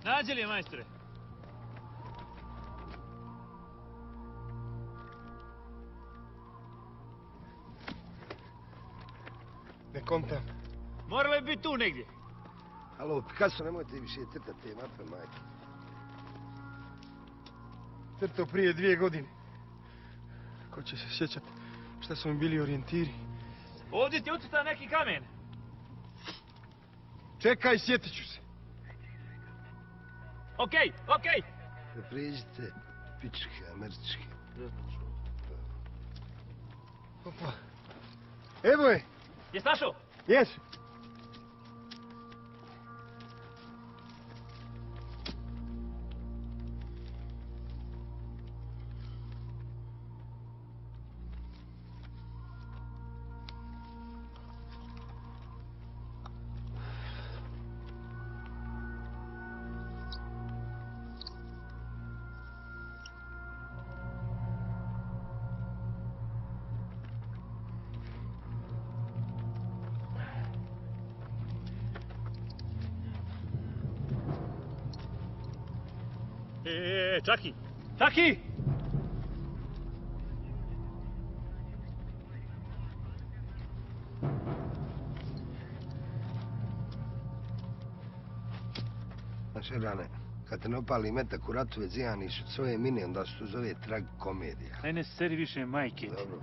Nađi li je, majstore? Ne kontam. Moralo je biti tu negdje. Alo, Picasso, nemojte više crtati te mape, majke. Crtao prije 2 godine. Ko će se sjećati šta su mi bili orijentiri? Ovdje ti ucrta neki kamen. Čekaj, sjetit ću se. Okej. Priđite, pičke, američke. Opa. Evo je. Jes našao? Jes. Čaki! Čaki! Naše rane, kad te ne opali metak u ratu već zijaniš od svoje mine, onda se to zove tragikomedija. Ne seri više majke. Dobro.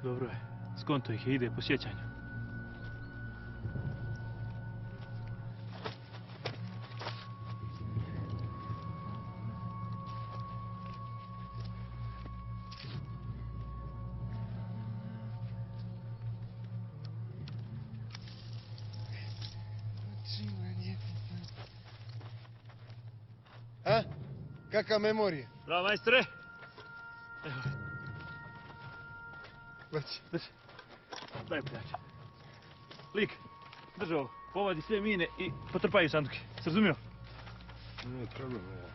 Dobro je. Skonto ih ide po sjećanju. A? Kakva memorija? Bravo, majstore. Evo. Drži. Daj pljača. Lik, drži ovo. Povadi sve mine i potrpaju sanduke. Se razumio? Nije problem, ja.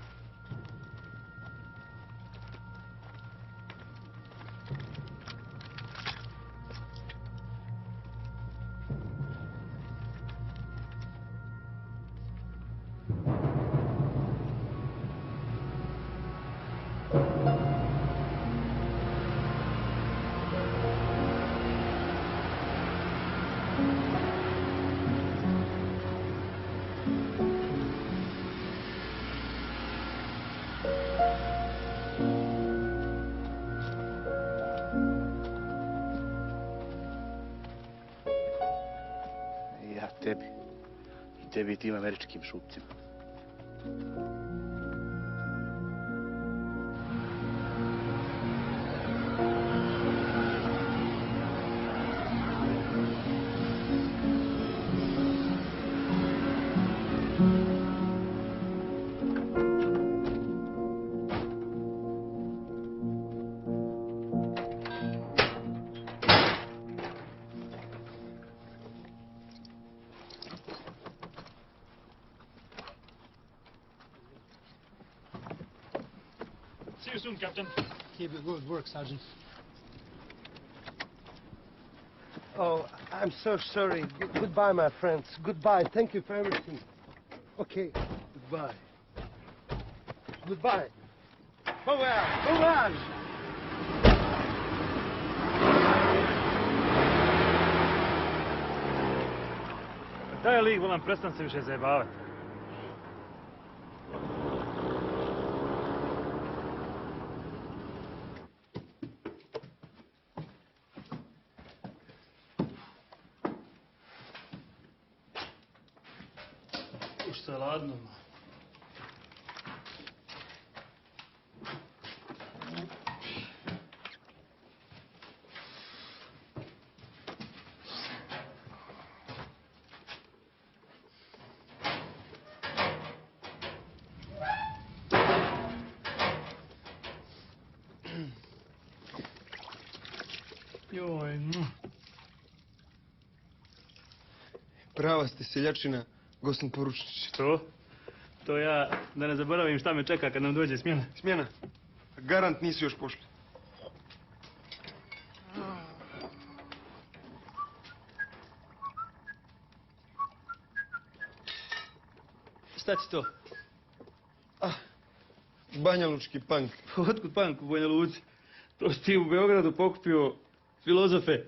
Tebi. I tebi i tim američkim šupcima. See you soon, Captain. Keep it good work, Sergeant. Oh, I'm so sorry. Goodbye, my friends. Goodbye. Thank you for everything. Okay. Goodbye. Goodbye. Farewell. Courage. Daj lik, volam, prestan se više zajebavati. Už se ladno, ma. Joj, Prava ste seljačina, gospodin poručniče. Što? To ja, da ne zaboravim šta me čeka kad nam dođe smjena. Smjena. Garant nisi još pošli. Šta ti to? Banja Lučki punk. Otkud punk u Banja Luci? To si ti u Beogradu pokupio filozofe.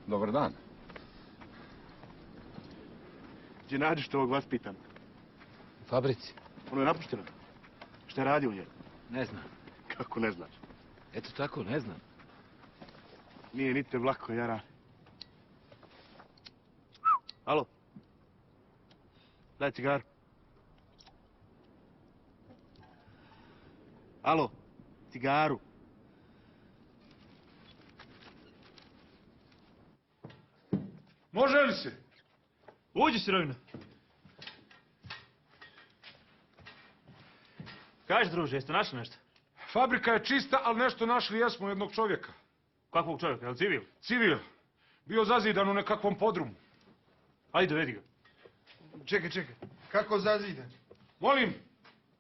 Dobar dan. Gdje nađeš ovog vaspitanog? U fabrici. Ono je napušteno. Šta je radio u njemu? Ne znam. Kako ne znaš? Eto tako, ne znam. Nije ni te vlako, jara. Alo? Daj cigaru. Alo? Cigaru. Može li se? Uđi, sirovina. Kaži, druže, jeste našli nešto? Fabrika je čista, ali nešto našli jesmo jednog čovjeka. Kakvog čovjeka, je li civil? Civil. Bio zazidan u nekakvom podrumu. Ajde, dovedi ga. Čekaj. Kako zazidan? Molim?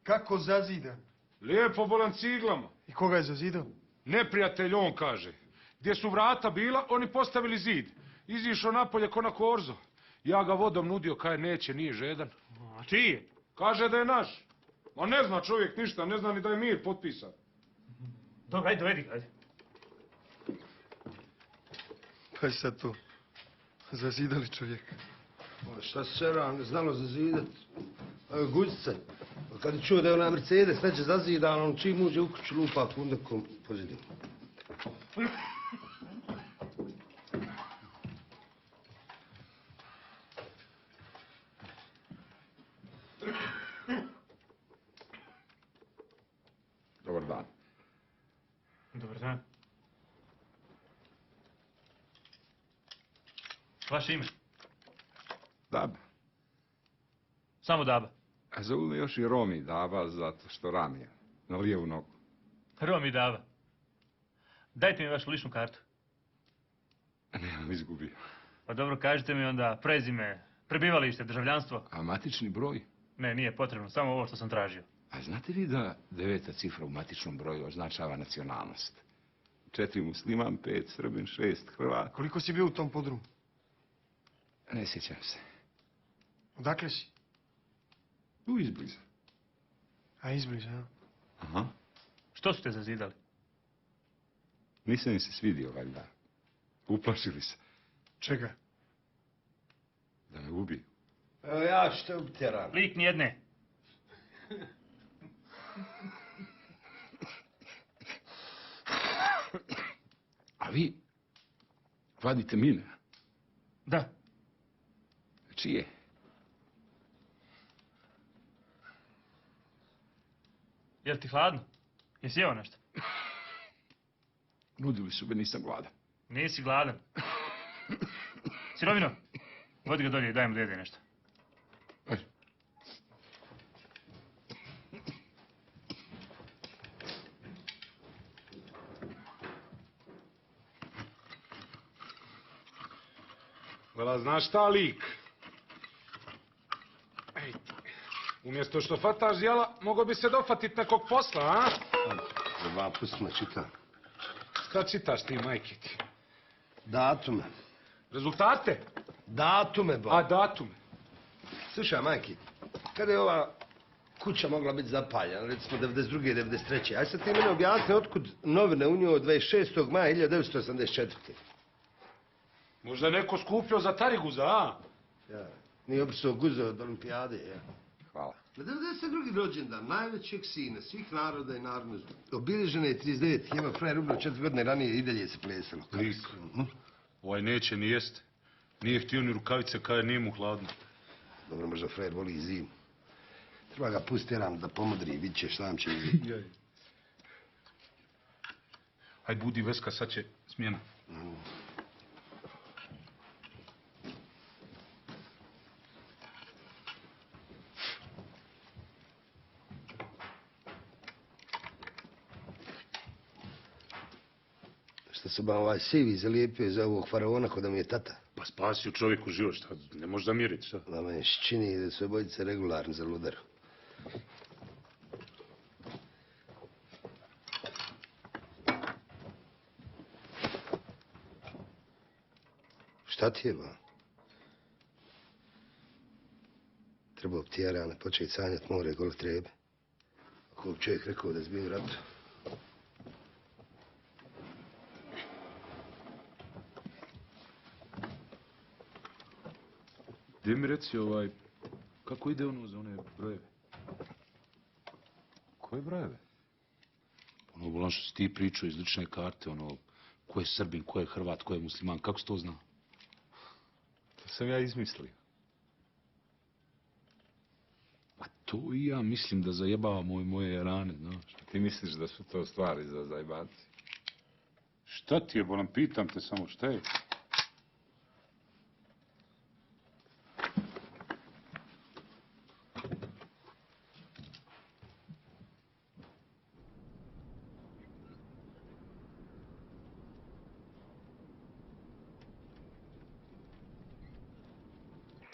Kako zazidan? Lijepo bolan ciglama. I koga je zazidao? Neprijatelj, on kaže. Gdje su vrata bila, oni postavili zid. Izišao napolje ko na korzo. Ja ga vodom nudio, kaj neće, nije žedan. A čiji je? Kaže da je naš. Ma ne zna čovjek ništa, ne zna ni da je mir potpisan. Dobro, ajde, dovedi ga, ajde. Pa je sad to. Zazidali čovjeka. Šta se sera, znalo zazidat? Guzice. Kad je čuo da je ona Mercedes neće zazidan, on čim uđe u kuću lupa kundakom po zidu. Dobar dan. Dobar dan. Vaše ime? Daba. Samo Daba. A zovu me još i Romi Daba, zato što ranije. Na lijevu nogu. Romi Daba. Dajte mi vašu ličnu kartu. Nemam izgubio. Pa dobro, kažite mi onda prezime, prebivalište, državljanstvo. A matični broj? Ne, nije potrebno, samo ovo što sam tražio. A znate li da 9. cifra u matičnom broju označava nacionalnost? 4 musliman, 5 Srbin, 6 Hrvat. Koliko si bio u tom podrumu? Ne sjećam se. Odakle si? Tu izbliza. A izbliza, a? Aha. Što su te zazidali? Nisam im se svidio, valjda. Uplašili se Čega? da me ubiju. Evo ja ću te ubiti rano. Lik nijedne. A vi vadite mine. Da. Čije? Jel ti hladno? Jesi jeo nešto? Nudili su me, nisam gladan. Nisi gladan. Sirovino, vodi ga dolje i daj mu da jede nešto. Ajde. Vela, znaš šta, lik? Ej, umjesto što fataš jela, mogo bi se dofatit nekog posla, a? Za 2 pustima čitam. Šta čitaš ti, majke ti? Datume. Rezultate? Datume, bo. A datume? Slušaj, majki, kada je ova kuća mogla biti zapaljena, recimo 92. 93. Aj sad ti mene objasni otkud novine u njoj od 26. maja 1984. Možda je neko skupio za Tariguza, a? Ja, nije obrisao guze od olimpijade, ja. Hvala. Na 92. rođendan najvećeg sina svih naroda i narodnosti obilježena je 39. Hema frajer umro 4 godine ranije i dalje se plesalo. Lik. Ovaj neće ni jest. Nije htio ni rukavice kada nije mu hladno. Dobro, možda frajer voli zimu. Treba ga pustiti jedan da pomodri, vidit ćeš, sam će izviti. Hajde, budi Veska, sad će smjena. Šta se ba ovaj sivi zalijepio za ovog faraona ko da mi je tata? Pa spasio čovjeku život, šta? Ne možeš zamjeriti, šta? Da me čini da su obojice regularni za ludaru. Šta ti je, ba? Trebao bi ti ja rano početi sanjati more gole trebe. Ako bi čovjek rekao da zbiju ratu. Gdje mi reci kako ide ono za one brojeve? Koje brojeve? Ono bolan što si ti pričao iz lične karte, ko je Srbin, ko je Hrvat, ko je musliman, kako si to znao? To sam ja izmislio. A to i ja mislim da zajebava moje rane, znaš. Ti misliš da su to stvari za zajebanci? Šta ti je, bolan, pitam te samo, šta je?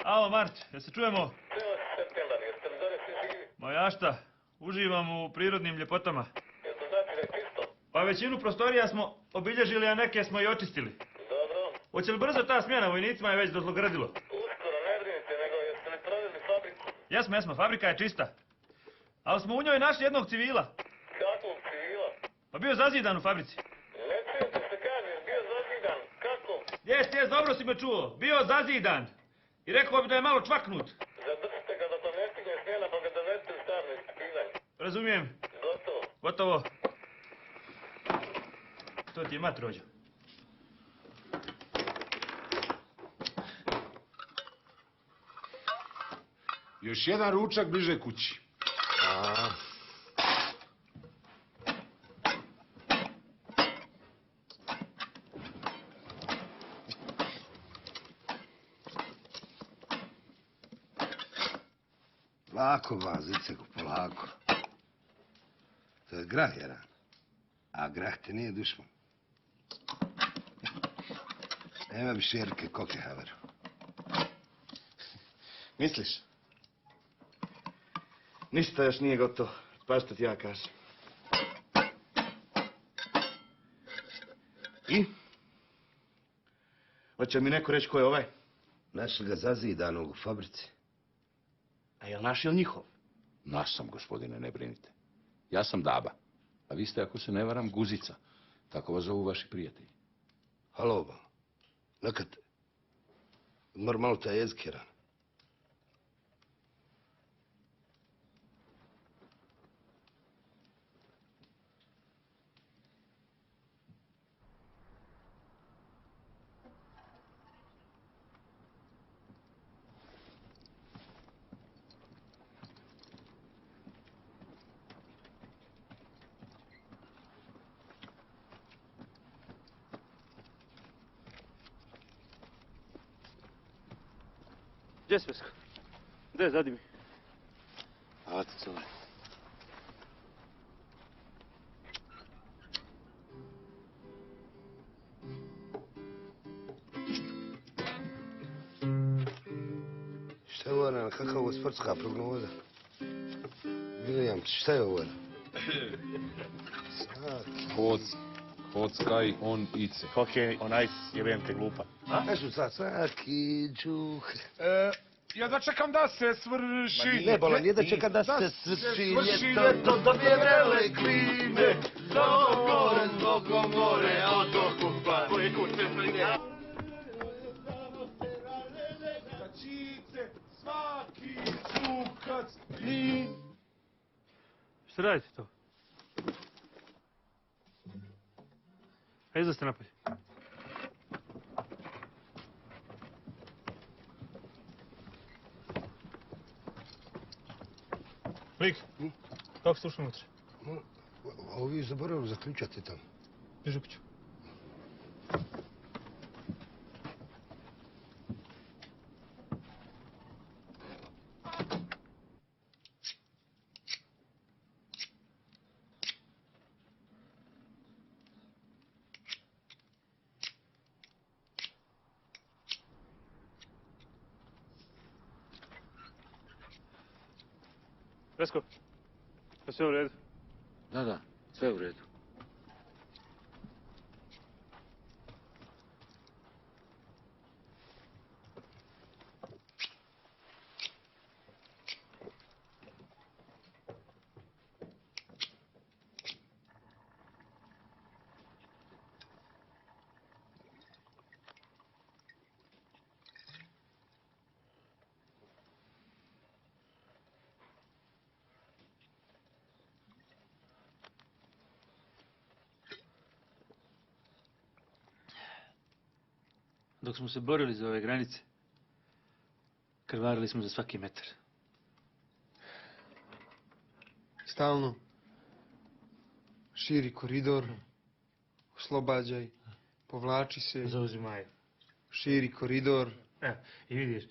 Alo, Marć, jel se čujemo? Ma ja šta, uživam u prirodnim ljepotama. Jel to znači da je čisto? Pa većinu prostorija smo obilježili, a neke smo i očistili. Dobro. Hoće li brzo ta smjena, vojnicima je već dozlogradilo? Uskoro, ne brinite, nego jeste li provjerili fabriku? Jesmo, fabrika je čista. Ali smo u njoj našli jednog civila. Kakvog civila? Pa bio zazidan u fabrici. Ne čujete se kaže, bio zazidan. Kako? Jes, dobro si me čuo. Bio zazidan. I rekao bi da je malo čvaknut. Zadržite ga dok vam ne stigne smjena, pa ga donesite u stan na ispitivanje. Razumijem. Gotovo. To ti je mat, Rođo. Još jedan ručak bliže kući. Polako, ba, Ziceku, polako. To je grah, jedan. A grah ti nije dušman. Nema bi šerke koke, Haveru. Misliš? Ništa još nije gotovo. Pa što ti ja kažem. I? Hoće mi neko reći ko je ovaj? Našli ga zazidanog u fabrici. A jel naš ili njihov? Naš sam, gospodine, ne brinite. Ja sam Daba. A vi ste, ako se ne varam, Guzica. Tako vas zovu vaši prijatelji. Halo, ba. Nekad. Odmor malo taj jezik, jedan. Gdje si, Vesko? Gdje je, zadi mi? A ti zove. Šta je ovo, Ana? Kakva je ovo sportska prognoza? William, šta je ovo? Hot sky on ice. Hokej, on ice, jebem te glupa. Kažu sad, svaki džuh. Ja da čekam da se svrši. Ne, bola, nije da čeka da se svrši ljeto, dobije vrele klime, mnogo more, od okupa. Koje kuće sline? Kačice, svaki cukac, i... Šta radite to? Hajde izlazite napolje. Lik, kako ste ušli unutra? Ovi zaboravili zaključati tamo. Bježi kuću. Vesko, je sve u redu? Da, sve u redu. Dok smo se borili za ove granice, krvarili smo za svaki metar. Stalno. Širi koridor, oslobađaj, povlači se, Zauzimaj. širi koridor. I vidiš,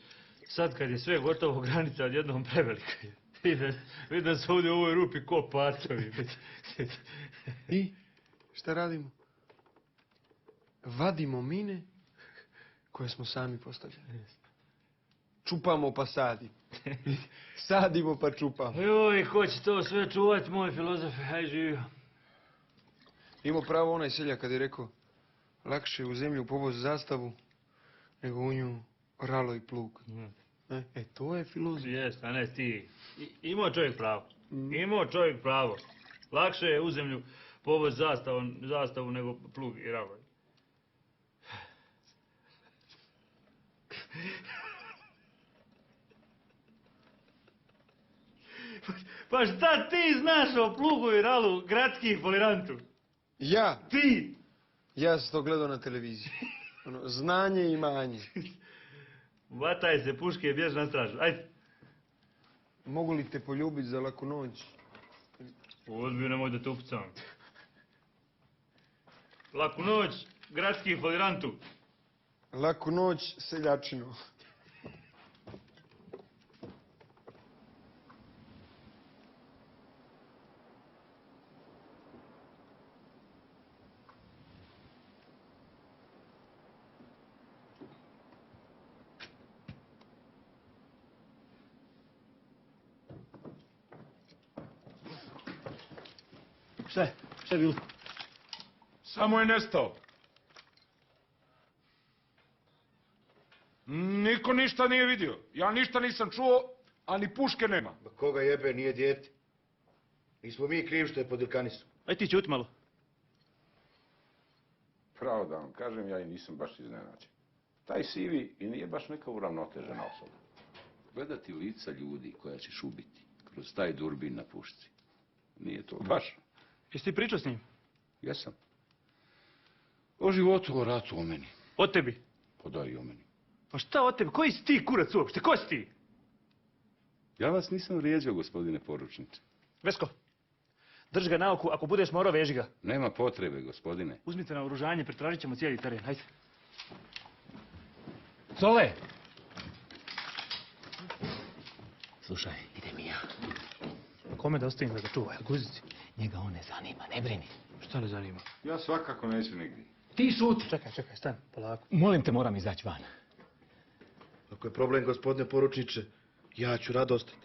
sad kad je sve gotovo, granica odjednom prevelika je. Vidim da se ovdje u ovoj rupi ko patovi. I šta radimo? Vadimo mine koje smo sami postavljali. Čupamo pa sadimo. Sadimo pa čupamo. Joj, ko će to sve čuvat, moj filozofe, haj živio. Imao pravo onaj seljak kad je rekao lakše u zemlju povoz zastavu nego u nju ralo i plug. To je filozof. Jest, a ne ti. Imao čovjek pravo. Imao čovjek pravo. Lakše je u zemlju povoz zastavu nego plug i ralo. Pa šta ti znaš o plugu i ralu gradskih folirantu? Ja? Ti! Ja sam to gledao na televiziji. Znanje i manje. Vataj se puške i bjež na stražu. Ajde. Mogu li te poljubiti za laku noć? Odbiju, nemoj da te upucam. Laku noć, gradskih folirantu. Laku noć, seljačino. Šta je? Šta je bilo? Samo je nestao. Niko ništa nije vidio. Ja ništa nisam čuo, a ni puške nema. Ba koga jebe, nije dijete. Nismo mi krivi što je po Dirkanisu. Aj ti ćuti malo. Pravo da vam kažem, ja i nisam baš iznenađen. Taj Sivi i nije baš neka uravnotežena osoba. Gledati lica ljudi koja ćeš ubiti kroz taj durbin na pušci. Nije to baš. Jesi ti pričao s njim? Jesam. O životu, o ratu, o meni. O tebi? Pa da, i o meni. Pa šta o tebi? Koji si ti kurac uopšte? Ko si ti? Ja vas nisam vrijeđao, gospodine poručniče. Vesko, drži ga na oku, ako budeš morao, veži ga. Nema potrebe, gospodine. Uzmite na oružanje, pretražit ćemo cijeli teren. Hajde. Zole! Slušaj, idem i ja. Kome da ostavim da ga čuva? Jel guzici? Njega on ne zanima, ne brini. Šta ne zanima? Ja svakako neću nigdje. Ti šuti! Čekaj, stan, polako. Molim te, moram izaći van. Ako je problem, gospodine poručniče, ja ću rado ostati.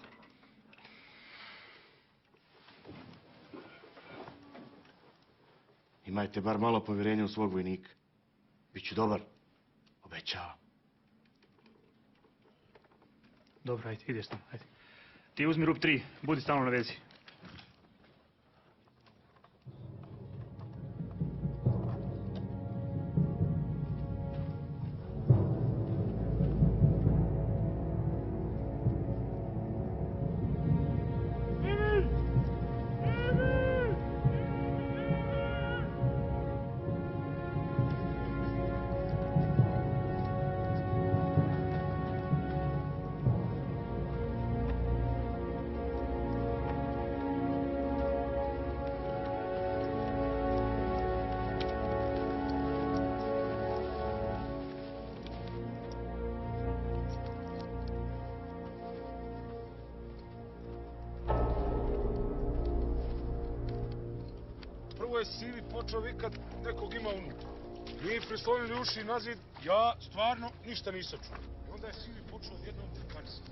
Imajte bar malo povjerenja u svog vojnika. Biću dobar. Obećavam. Dobro, ajde, ideš tamo, ajde. Ti uzmi rup 3, budi stalno na vezi. prvo je Sivi počeo vikat nekog ima unutra. Mi prislonili uši na zid, ja stvarno ništa nisam čuo. I onda je Sivi počeo odjednom trkanisati.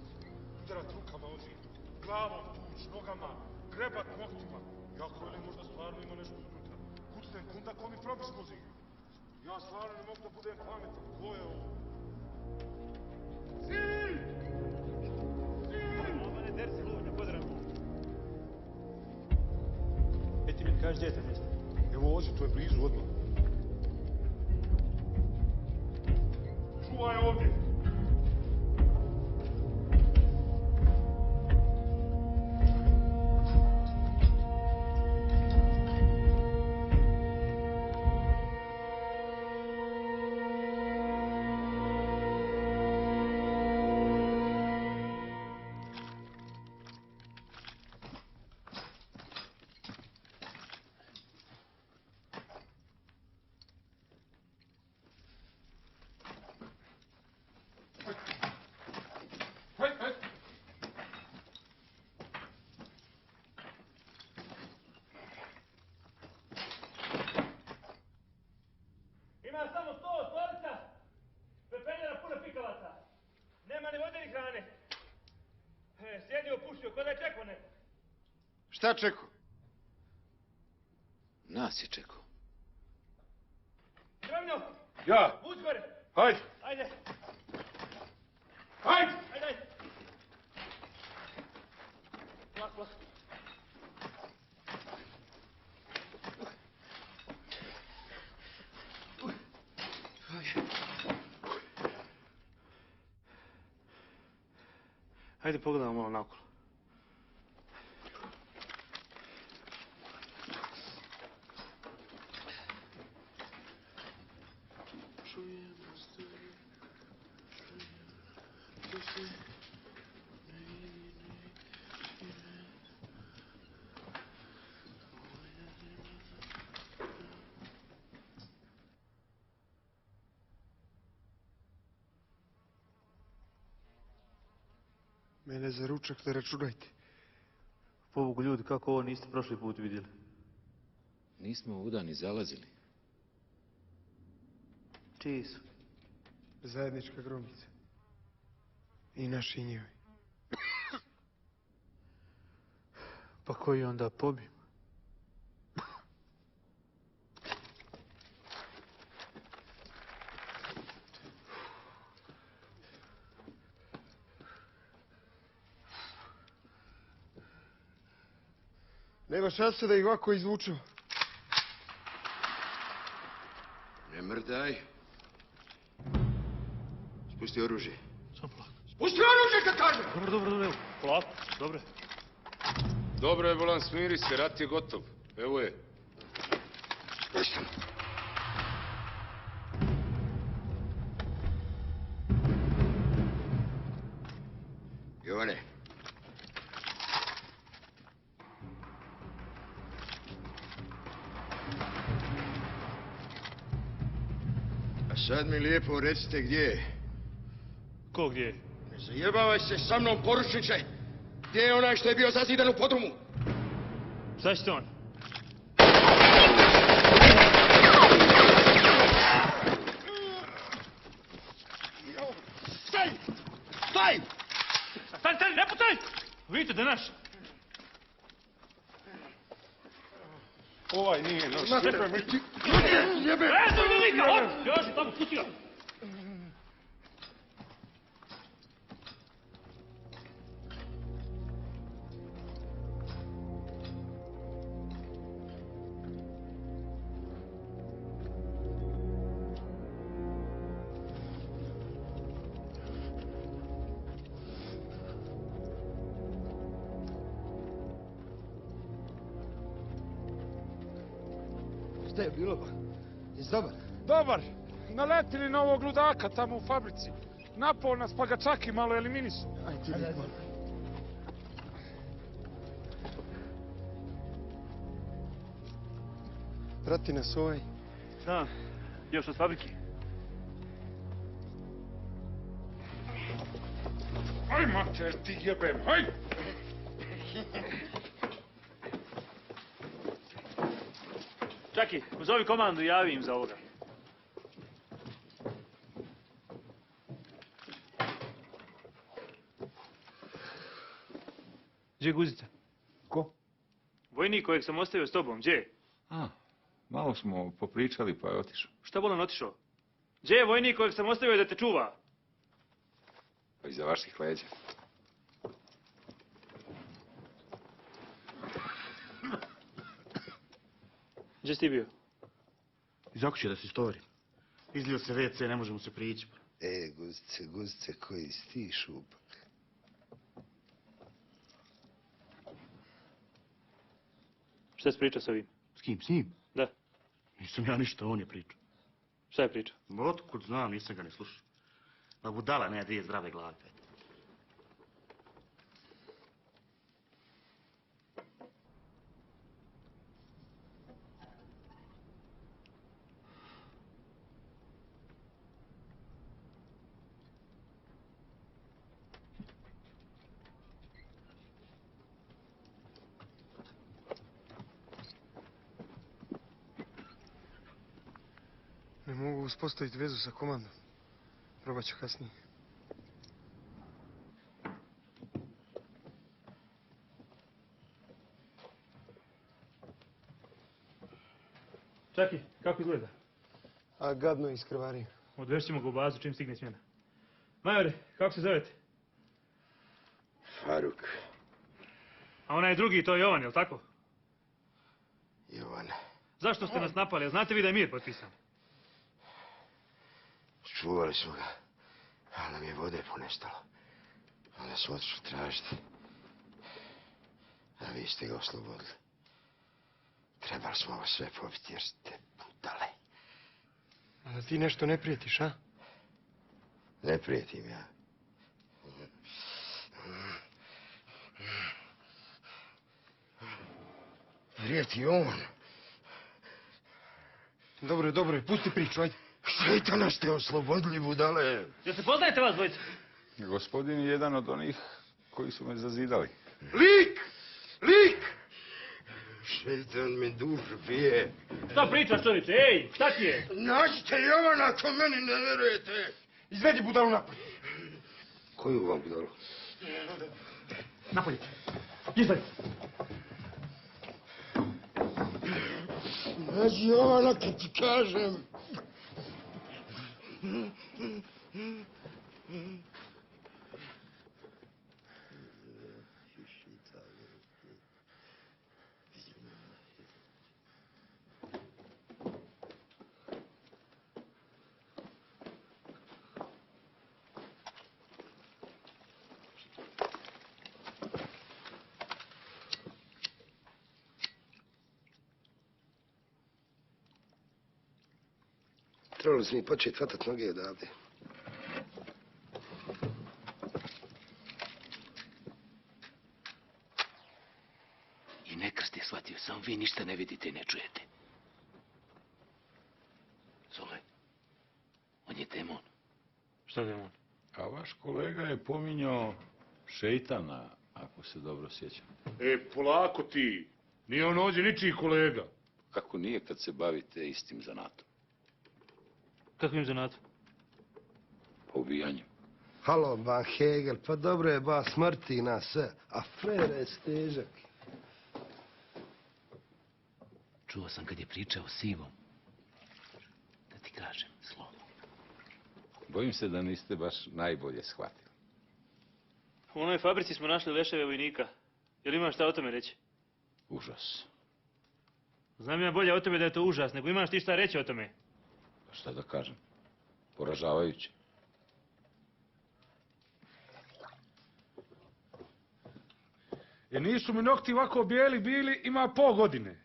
Udarat rukama o zid, glavom tuć, nogama, grebat noktima. Ja velim možda stvarno ima nešto unutra. Kucnem kundak, on mi probismo zid. Ja stvarno ne mogu da budem pametan. Ko je ovo? Sivi! Ovo ne derci luvnja, pozdrav. Ti mi kaži gdje je to mjesto? Evo ovdje, to je blizu odmah. Čuvaj ovdje! Ima samo 100 stolica, pepeljera puna pikavaca. Nema ni vode ni hrane. Sjedio, pušio, ko da je čekao neko. Šta čekao? Nas je čekao. Drvno! Ja! Uđi gore! Hajde! Ajde! Hajde! Ajde, ajde! Lako, lako. Hajde pogledamo malo naokolo. Mene za ručak ne računajte. Pobogu ljudi, kako ovo niste prošli put vidjeli? Nismo ovuda ni zalazili. Čiji su? Zajednička grobnica. I naši i njihovi. Pa koji onda pobim? Nema šanse da ih ovako izvučemo. Ne mrdaj. Spusti oružje. Samo polako. Spusti oružje kad kažem! Dobro, evo. Polako, dobro. Dobro je, volan, smiri se, rat je gotov. Evo je. Jovane. A sad mi lijepo recite gdje je. Ko gdje je? Ne zajebavaj se sa mnom, poručniče! Gdje je onaj što je bio zazidan u podrumu? Zašto on? Staj! Staj! Stani, ne pucaj! Vidite da je naš. Ovaj nije naš. Jebe me ti! Jebe! Vika, od! Još je tamo pustio. Šta je bilo ba? Jesi dobar? Dobar. Naletili na ovog ludaka tamo u fabrici. Napao nas pa ga čak i malo eliminisu. Ajde. Prati nas ovaj. Znam, još od fabrike. Aj, mater, ti jebem, haj! Čaki, pozovi komandu i javi im za ovoga. Gdje je Guzica? Ko? Vojnik kojeg sam ostavio s tobom, gdje je? Malo smo popričali pa je otišao. Šta bolan otišao? Gdje je vojnik kojeg sam ostavio da te čuva? Pa iza vaših leđa. Gdje si ti bio? Iz okuće da se istovarim. Izlio se WC, ne možemo se prići. Guzice, koji si ti šupak? Šta si pričao s ovim? S kim? S njim? Da. Nisam ja ništa, on je pričao. Šta je pričao? Otkud znam, nisam ga ne slušao. Pa budala ne dvije zdrave glave. Ne mogu uspostaviti vezu sa komandom. Probat ću kasnije. Čaki, kako izgleda? A gadno je iskrvario. Odvešćemo ga u bazu čim stigne smjena. Majore, kako se zovete? Faruk. A onaj drugi, to je Jovan, jel tako? Jovan. Zašto ste nas napali? Znate vi da je mir potpisan? Čuvali smo ga, ali nam je vode ponestalo. Onda smo otišli tražiti. A vi ste ga oslobodili. Trebali smo vas sve pobiti jer ste budale. A da ti nešto ne prijetiš, a? Ne prijetim ja. Prijeti on. Dobro, pusti priču, ajde. Šeitana ste oslobodili, budale. Jel se poznajete vas dvojica? Gospodin je jedan od onih koji su me zazidali. Lik! Šeitan mi dušu pije. Šta pričaš, čovječe? Ej, šta ti je? Nađite Jovana ako meni ne verujete. Izvedi budalu napolje. Koju vam budalu? Napolje. Izvedi. Nađi Jovana kad ti kažem. Trebali smo mi početi hvatat noge odavde. I ne krst je shvatio, samo vi ništa ne vidite i ne čujete. Zole, on je demon. Šta demon? A vaš kolega je pominjao šeitana, ako se dobro sjećam. Polako ti. Nije on ovdje ničiji kolega. Kako nije kad se bavite istim zanatom? Kakvim zanatom? Pa ubijanjem. Halo, ba Hegel, pa dobro je ba smrti nas sve, a frere je stežak. Čuo sam kad je pričao s Ivom. Da ti kažem slovo. Bojim se da niste baš najbolje shvatili. U onoj fabrici smo našli leševe vojnika. Jel imaš šta o tome reći? Užas. Znam ja bolje o tome da je to užas, nego imaš ti šta reći o tome? Pa šta da kažem? Poražavajuće. Jer nisu mi nokti ovako bijeli bili, ima pol godine.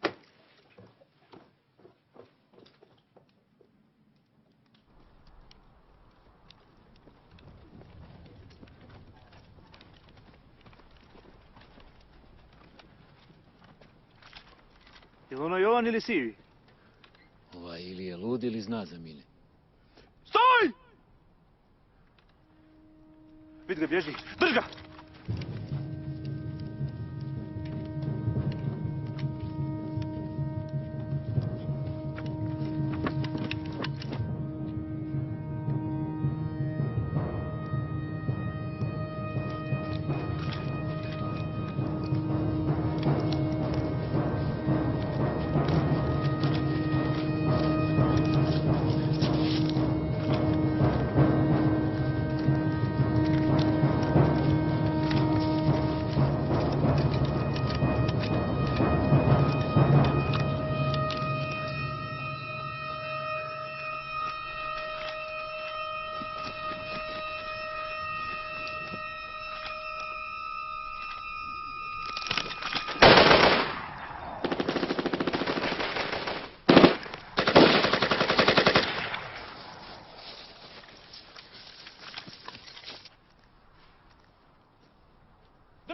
Je li ono Jovan ili Sivi? Ovaj ili je lud ili zna za mine. Stoj! Vidi ga, bježi. Drž ga!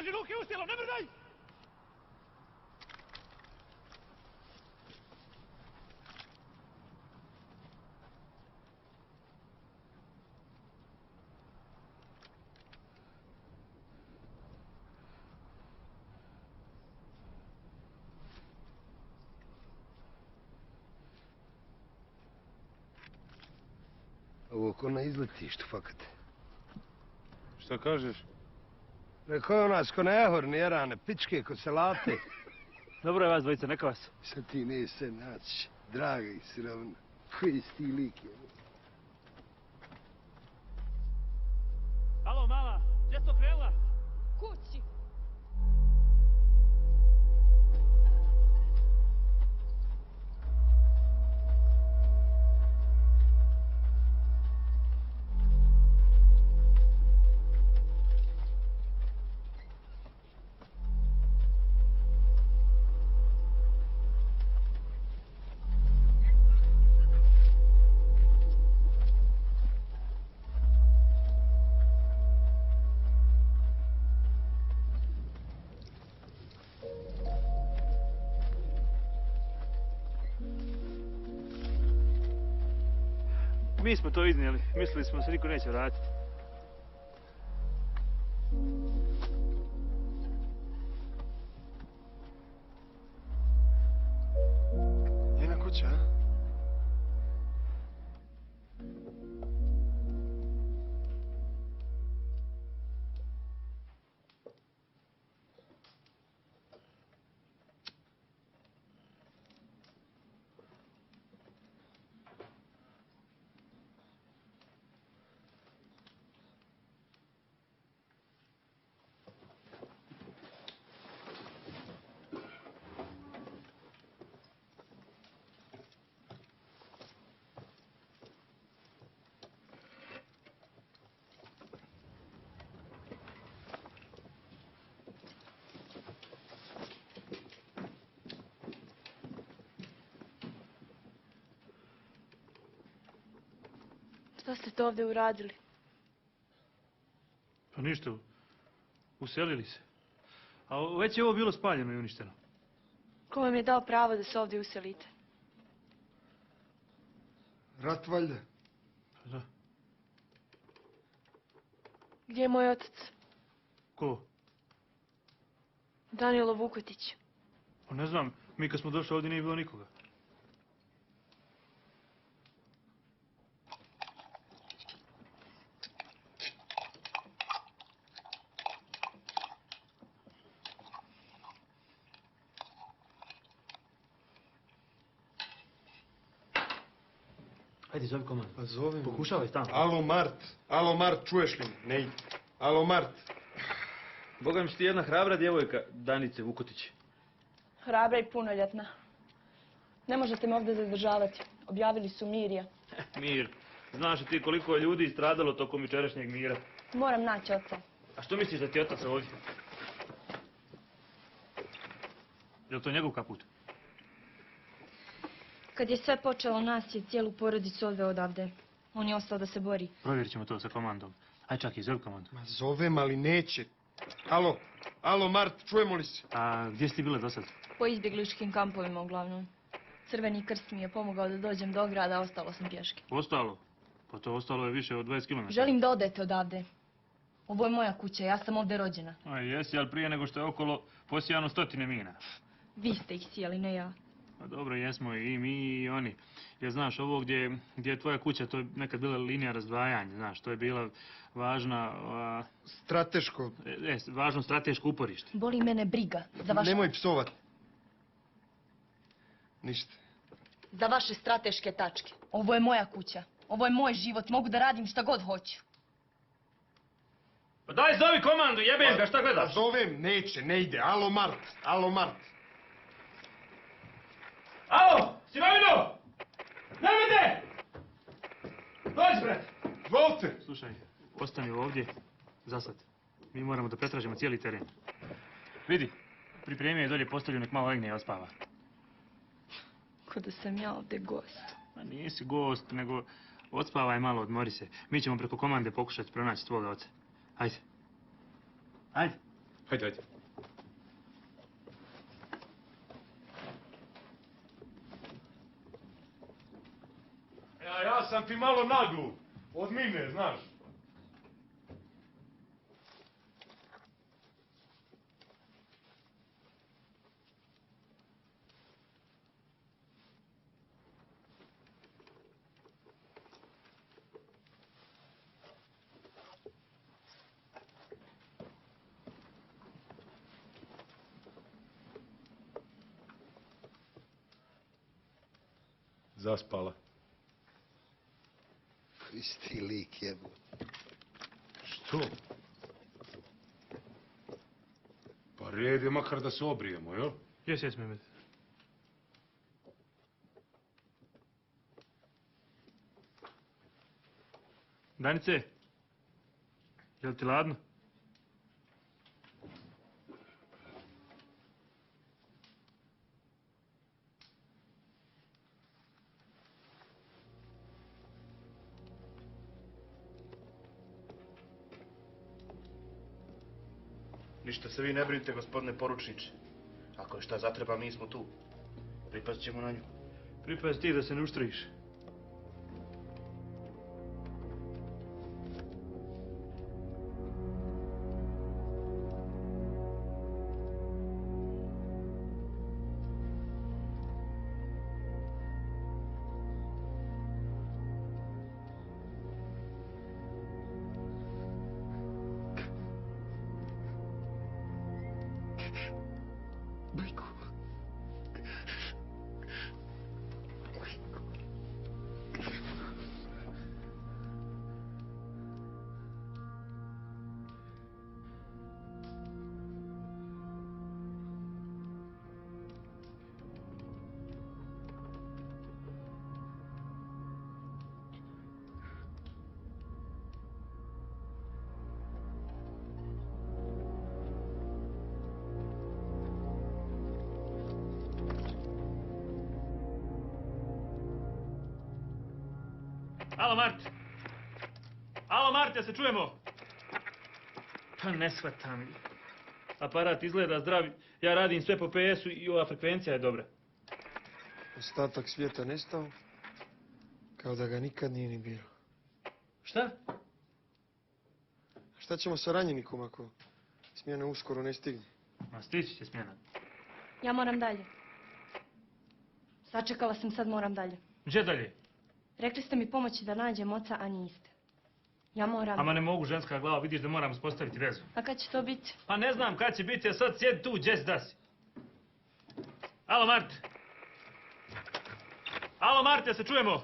Drži ruke uz tijelo, ne mrdaj! Ovo ko na izletištu, fakat. Šta kažeš? Rekao je nas ko na jahorni jarane, pičke kod salate. Dobro je vas dvojica, neka vas. Sad ti ne se naći, draga i sirovna. Koji si ti lik je? Alo, mala, gdje si to krenula? Kući. Mi smo to iznijeli, mislili smo se niko neće vratiti. Njena kuća, a? Šta ste to ovdje uradili? Pa ništa, uselili se. A već je ovo bilo spaljeno i uništeno. Ko vam je dao pravo da se ovdje uselite? Rat valjda. Da. Gdje je moj otac? Ko? Danilo Vukotić. Pa ne znam, mi kad smo došli ovdje nije bilo nikoga. Ajde, zovi komandu. Pa zovem. Pokušavaj tamo. Alo Mart, čuješ li me? Ne ide. Alo Mart. Boga mi si ti jedna hrabra djevojka, Danice Vukotić. Hrabra i punoljetna. Ne možete me ovdje zadržavati. Objavili su Mirja. Mir. Znaš li ti koliko je ljudi stradalo tokom jučerašnjeg mira? Moram naći oca. A što misliš da ti je otac ovdje? Je li to njegov kaput? Kad je sve počelo, nas je cijelu porodicu odveo odavde. On je ostao da se bori. Provjerit ćemo to sa komandom. Aj čak i zovi komandu. Ma zovem, ali neće. Alo Mart, čujemo li se? A gdje si ti bila do sad? Po izbjegličkim kampovima uglavnom. Crveni krst mi je pomogao da dođem do grada, a ostalo sam pješke. Ostalo? Pa to ostalo je više od 20 km. Želim da odete odavde. Ovo je moja kuća, ja sam ovdje rođena. A jesi, ali prije nego što je okolo posijano 100 mina. Vi ste ih sijali, ne ja. Pa dobro, jesmo i mi i oni. Jer znaš, ovo gdje je tvoja kuća, to je nekad bila linija razdvajanja, znaš, to je bila važna... Strateško. Važno strateško uporište. Boli mene briga za vaše... Nemoj psovat. Ništa. Za vaše strateške tačke. Ovo je moja kuća. Ovo je moj život. Mogu da radim šta god hoću. Pa daj zovi komandu, jebem ga, šta gledaš? Pa zovem, neće, ne ide. Alo Mart. Alo, Sinovino! Nemojte! Dođi, brate! Volite! Slušaj, ostani ovdje, za sad. Mi moramo da pretražimo cijeli teren. Vidi, pripremio je dolje postelju, nek malo legne i ospava. Ko da sam ja ovdje gost. Ma nisi gost, nego odspavaj malo, odmori se. Mi ćemo preko komande pokušati pronaći tvoga oca. Ajde. Ajde. Hajde, hajde. Ja sam ti malo nadu. Od mine, znaš. Zaspala. Isti lik jebu. Što? Pa red je makar da se obrijemo, jel? Jes, Mehmet. Danice, je li ti ladno? Ništa se vi ne brinite, gospodine poručniče. Ako je šta zatreba, mi smo tu. Pripazit ćemo na nju. Pripazi ti da se ne uštrojiš. Alo, Mart! Alo, Mart, ja se čujemo? Pa ne shvatam. Aparat izgleda zdrav, ja radim sve po PS-u i ova frekvencija je dobra. Ostatak svijeta nestao, kao da ga nikad nije ni bilo. Šta? Šta ćemo sa ranjenikom ako smjena uskoro ne stigne? Ma stići će smjena. Ja moram dalje. Sačekala sam, sad moram dalje. Gdje dalje? Rekli ste mi pomoći da nađem oca, a niste. Ja moram... Ama ne mogu, ženska glava, vidiš da moram uspostaviti vezu. A kad će to biti? Pa ne znam kad će biti, a sad sjedi tu, gdje si da si. Alo, Mart! Alo, Mart, ja se čujemo?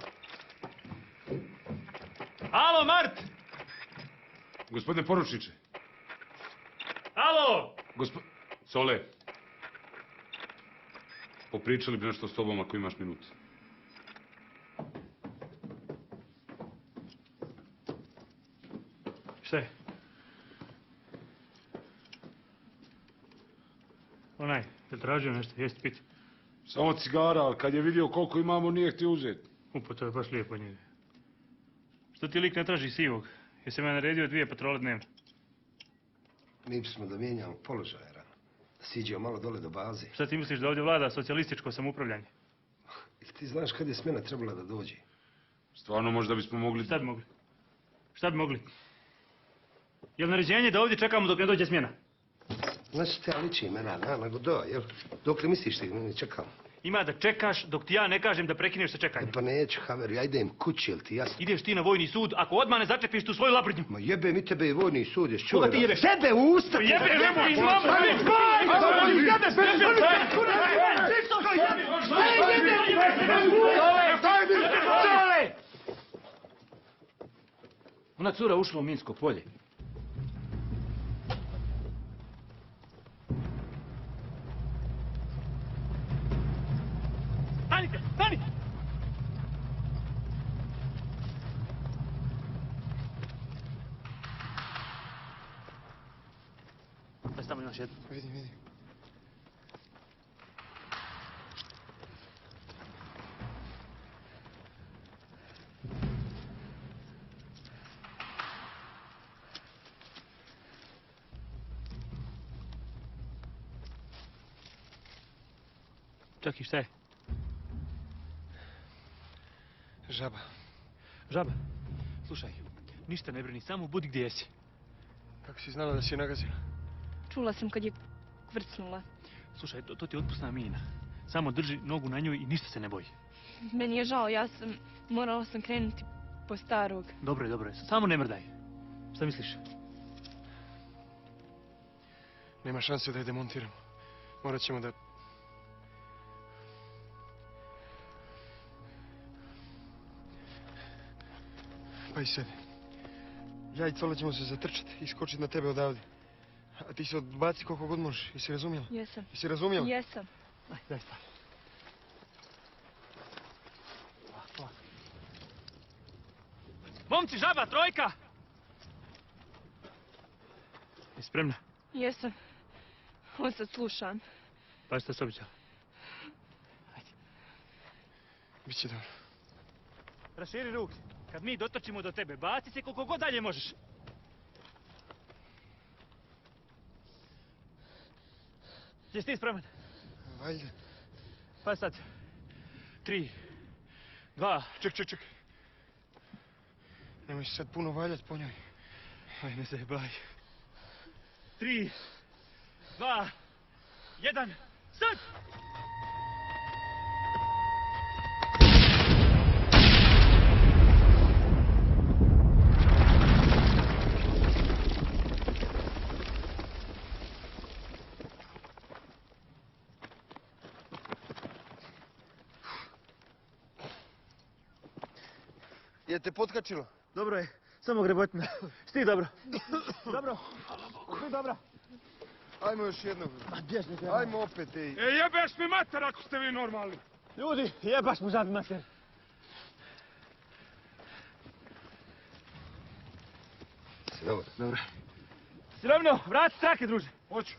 Alo, Mart! Gospodine poručniče. Alo! Sole. Popričali bi nešto s tobom ako imaš minut. Šta je? Onaj, je tražio nešto, jesti piti? Samo cigara, ali kad je vidio koliko imamo, nije htio uzeti. Upo, to je baš lijepo njega. Što ti lik ne traži sivog? Jesi me naredio 2 patrole dnevno? Mi bismo da mijenjamo položaje rano. Da siđemo malo dole do baze. Šta ti misliš da ovdje vlada socijalističko samoupravljanje? Ili ti znaš kad je smjena trebala da dođe? Stvarno možda bismo mogli... Šta bi mogli? Šta bi mogli? Je li naređenje da ovdje čekamo dok ne dođe smjena? Znači te liči imena, nego do, jel? Dok li misliš ti ne čekamo? Ima da čekaš dok ti ja ne kažem da prekineš sa čekanjem. Pa neću, Haveru, ja idem kući, jel ti jasno? Ideš ti na vojni sud, ako odmah ne začepiš tu svoju laprdnju. Ma jebe mi tebe i vojni sud, ješ čuo? Koga ti jebeš? Sebe u usta! Jebe, nemoj, Ona cura ušla u minsko polje. Stanite, stanite! Daj tamo imaš jednu. Vidim. Čak i šta je? Žaba. Žaba. Slušaj, ništa ne brini, samo budi gdje si. Kako si znala da si je nagazila? Čula sam kad je kvrcnula. Slušaj, to ti je otpusna mina. Samo drži nogu na njoj i ništa se ne boji. Meni je žao, morala sam krenuti po starog. Dobro je, samo ne mrdaj. Šta misliš? Nema šanse da je demontiramo. Morat ćemo da... Pa i sedi. Ja i Cola ćemo se zatrčati i skočiti na tebe odavde. A ti se odbaci koliko god možeš. Jesi razumjela? Jesam. Jesi razumjela? Jesam. Daj stvari. Momci, žaba, trojka! Jesi spremna? Jesam. On sad slušam. Pa šta se običala? Biće dobro. Raširi ruke. Kad mi dotrčimo do tebe, baci se koliko god dalje možeš. Jesi ti spreman? Valjda. Pa sad. 3, 2... Ček. Nemoj se sad puno valjati po njoj. Aj, ne zajebaj. 3, 2, 1, sad! Je te potkačilo? Dobro je, samo grebotina. Sti dobro. Dobro. Svi dobro. Ajmo još jednog. Ajmo opet, ej. Jebeš mi mater ako ste vi normalni. Ljudi, jebaš mu žabi mater. Dobro. Sravno, vrati trake, druže. Hoću.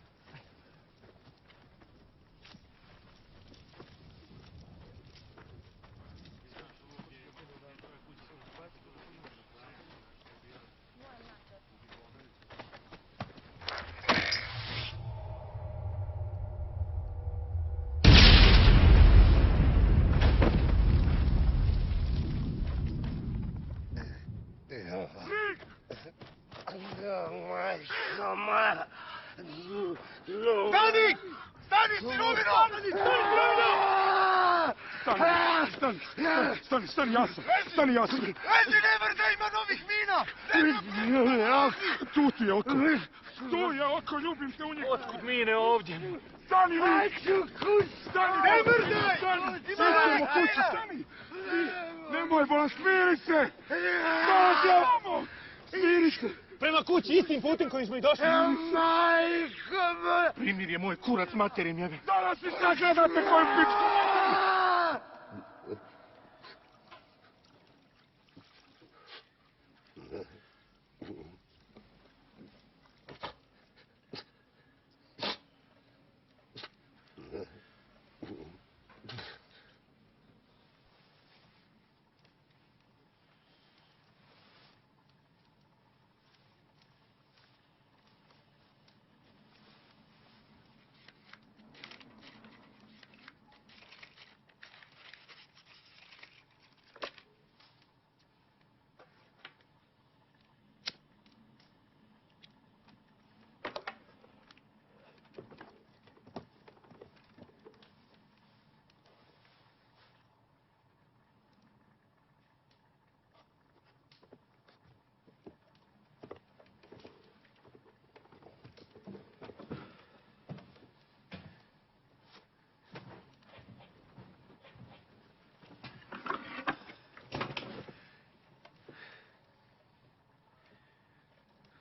Stani, jasno. Ajde, ne vrda, ima novih mina! Tu ti je oko, ljubim te u njega. Otkud mine ovdje? Stani, Ne mrdaj! Idemo kući, stani! Nemoj, bolan, smiri se! Smiri se! Prema kući, istim putem kojim smo i došli. Primir je moj kurac materin jebe. Danas mi sad gledate koju pičku!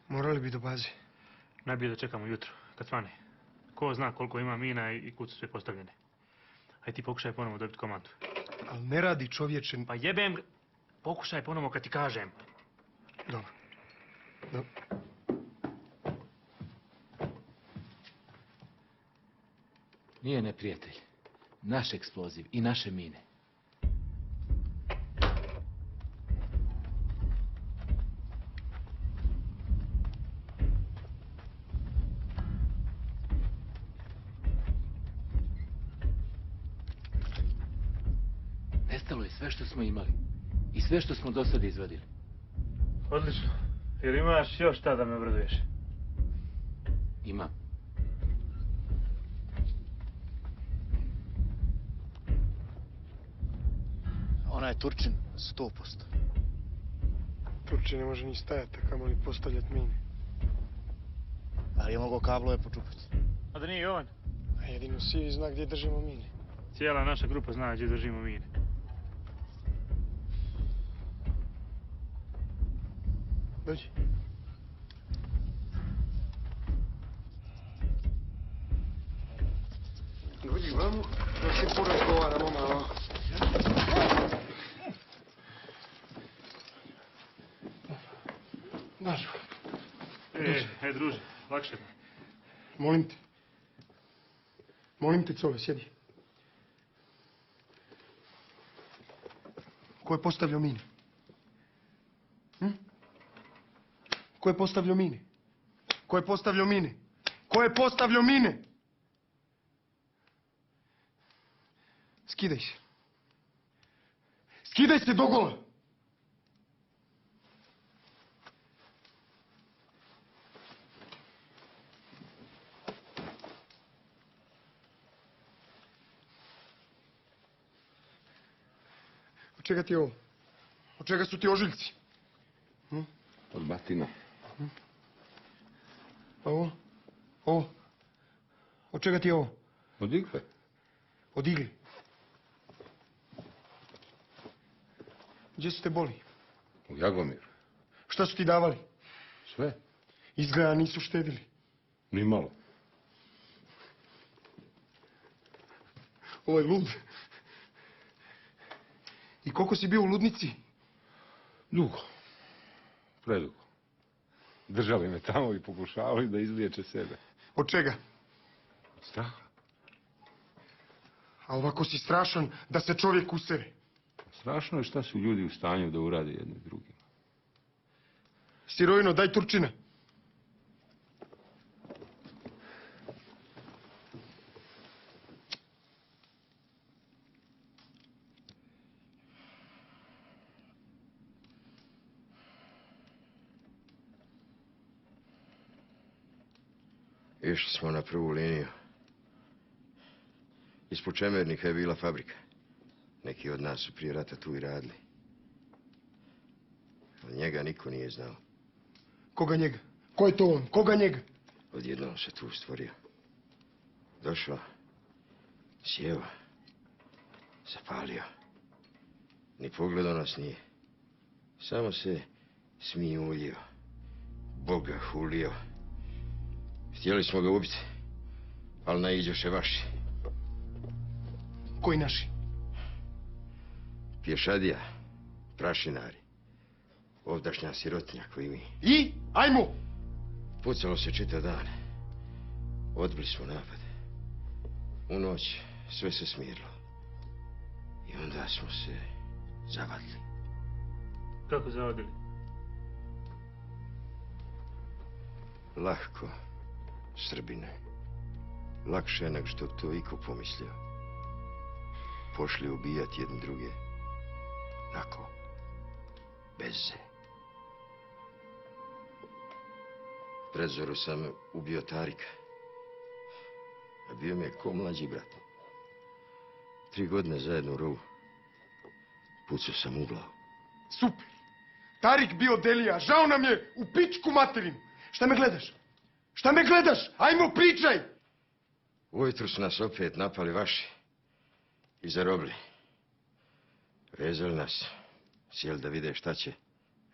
Morali bi do baze. Najbolje da čekamo jutro, kad svane. Ko zna koliko ima mina i kud su sve postavljene. Aj ti pokušaj ponovo dobiti komandu. Ali ne radi čovječe... Pa jebem... Pokušaj ponovo kad ti kažem. Dobro. Nije neprijatelj. Naš eksploziv i naše mine. sve što smo imali. I sve što smo do sada izvadili. Odlično. Jer imaš još šta da me obraduješ? Imam. Ona je Turčin, 100%. Turčin ne može ni stajati, a kamoli postavljati mine. Ali je mogao kablove počupati. A da nije Jovan? A jedino Sivi zna gdje držimo mine. Cijela naša grupa zna gdje držimo mine. Dođi. Dođi vamo, da se porazgovaramo malo. Daš. Druže, lakše. Molim te. Molim te, Cove, sjedi. Ko je postavljao mine? Ko je postavljao mine? Ko je postavljao mine? Ko je postavljao mine? Skidaj se. Skidaj se dogola! Od čega ti je ovo? Od čega su ti ožiljci? Od batina. A ovo? Ovo? Od čega ti je ovo? Od igle. Od igle? Gdje su te boli? U Jagomiru. Šta su ti davali? Sve. Izgleda nisu štedili. Ni malo. Ovo je lud. I koliko si bio u ludnici? Dugo. Predugo. Držali me tamo i pokušavali da izliječe sebe. Od čega? Od straha. A ovako si strašan da se čovjek usere. Strašno je šta su ljudi u stanju da urade jedni drugima. Sirojino, daj Turčina. Išli smo na prvu liniju. Ispod Čemernika je bila fabrika. Neki od nas su prije rata tu i radili. Ali njega niko nije znao. Koga njega? Ko je to on? Koga njega? Odjednom se tu stvorio. Došao. Sjeo. Zapalio. Ni pogledao nas nije. Samo se smijuljio. Boga hulio. Htjeli smo ga ubiti, ali naiđoše vaši. Koji naši? Pješadija, prašinari, ovdašnja sirotinja koji mi. I? Ajmo! Pucalo se čitav dan. Odbili smo napad. U noć sve se smirilo. I onda smo se zavadili. Kako zavadili? Lahko, Srbine. Lakše nego što to iko pomislio. Pošli ubijati jedni druge. Nako. Beze. Pred zoru sam ubio Tarika. A bio mi je ko mlađi brat. 3 godine zajedno u rovu. Pucao sam u glavu. Super! Tarik bio Delija, žao nam je u pičku materinu. Šta me gledaš? Šta me gledaš? Ajmo, pričaj! Ujutru su nas opet napali vaši. I zarobili. Vezali nas. Sjeli da vide šta će.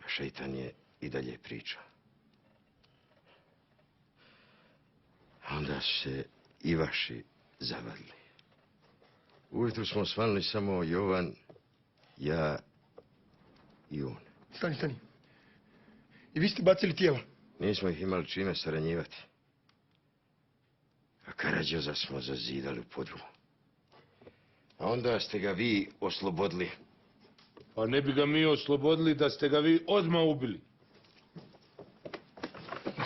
A šeitan je i dalje pričao. Onda su se i vaši zavadili. Ujutru smo osvanuli samo Jovan, ja i on. Stani. I vi ste bacili tijela? Nismo ih imali čime saranjivati. A Karađoza smo zazidali u podrumu. A onda ste ga vi oslobodili. Pa ne bi ga mi oslobodili da ste ga vi odmah ubili.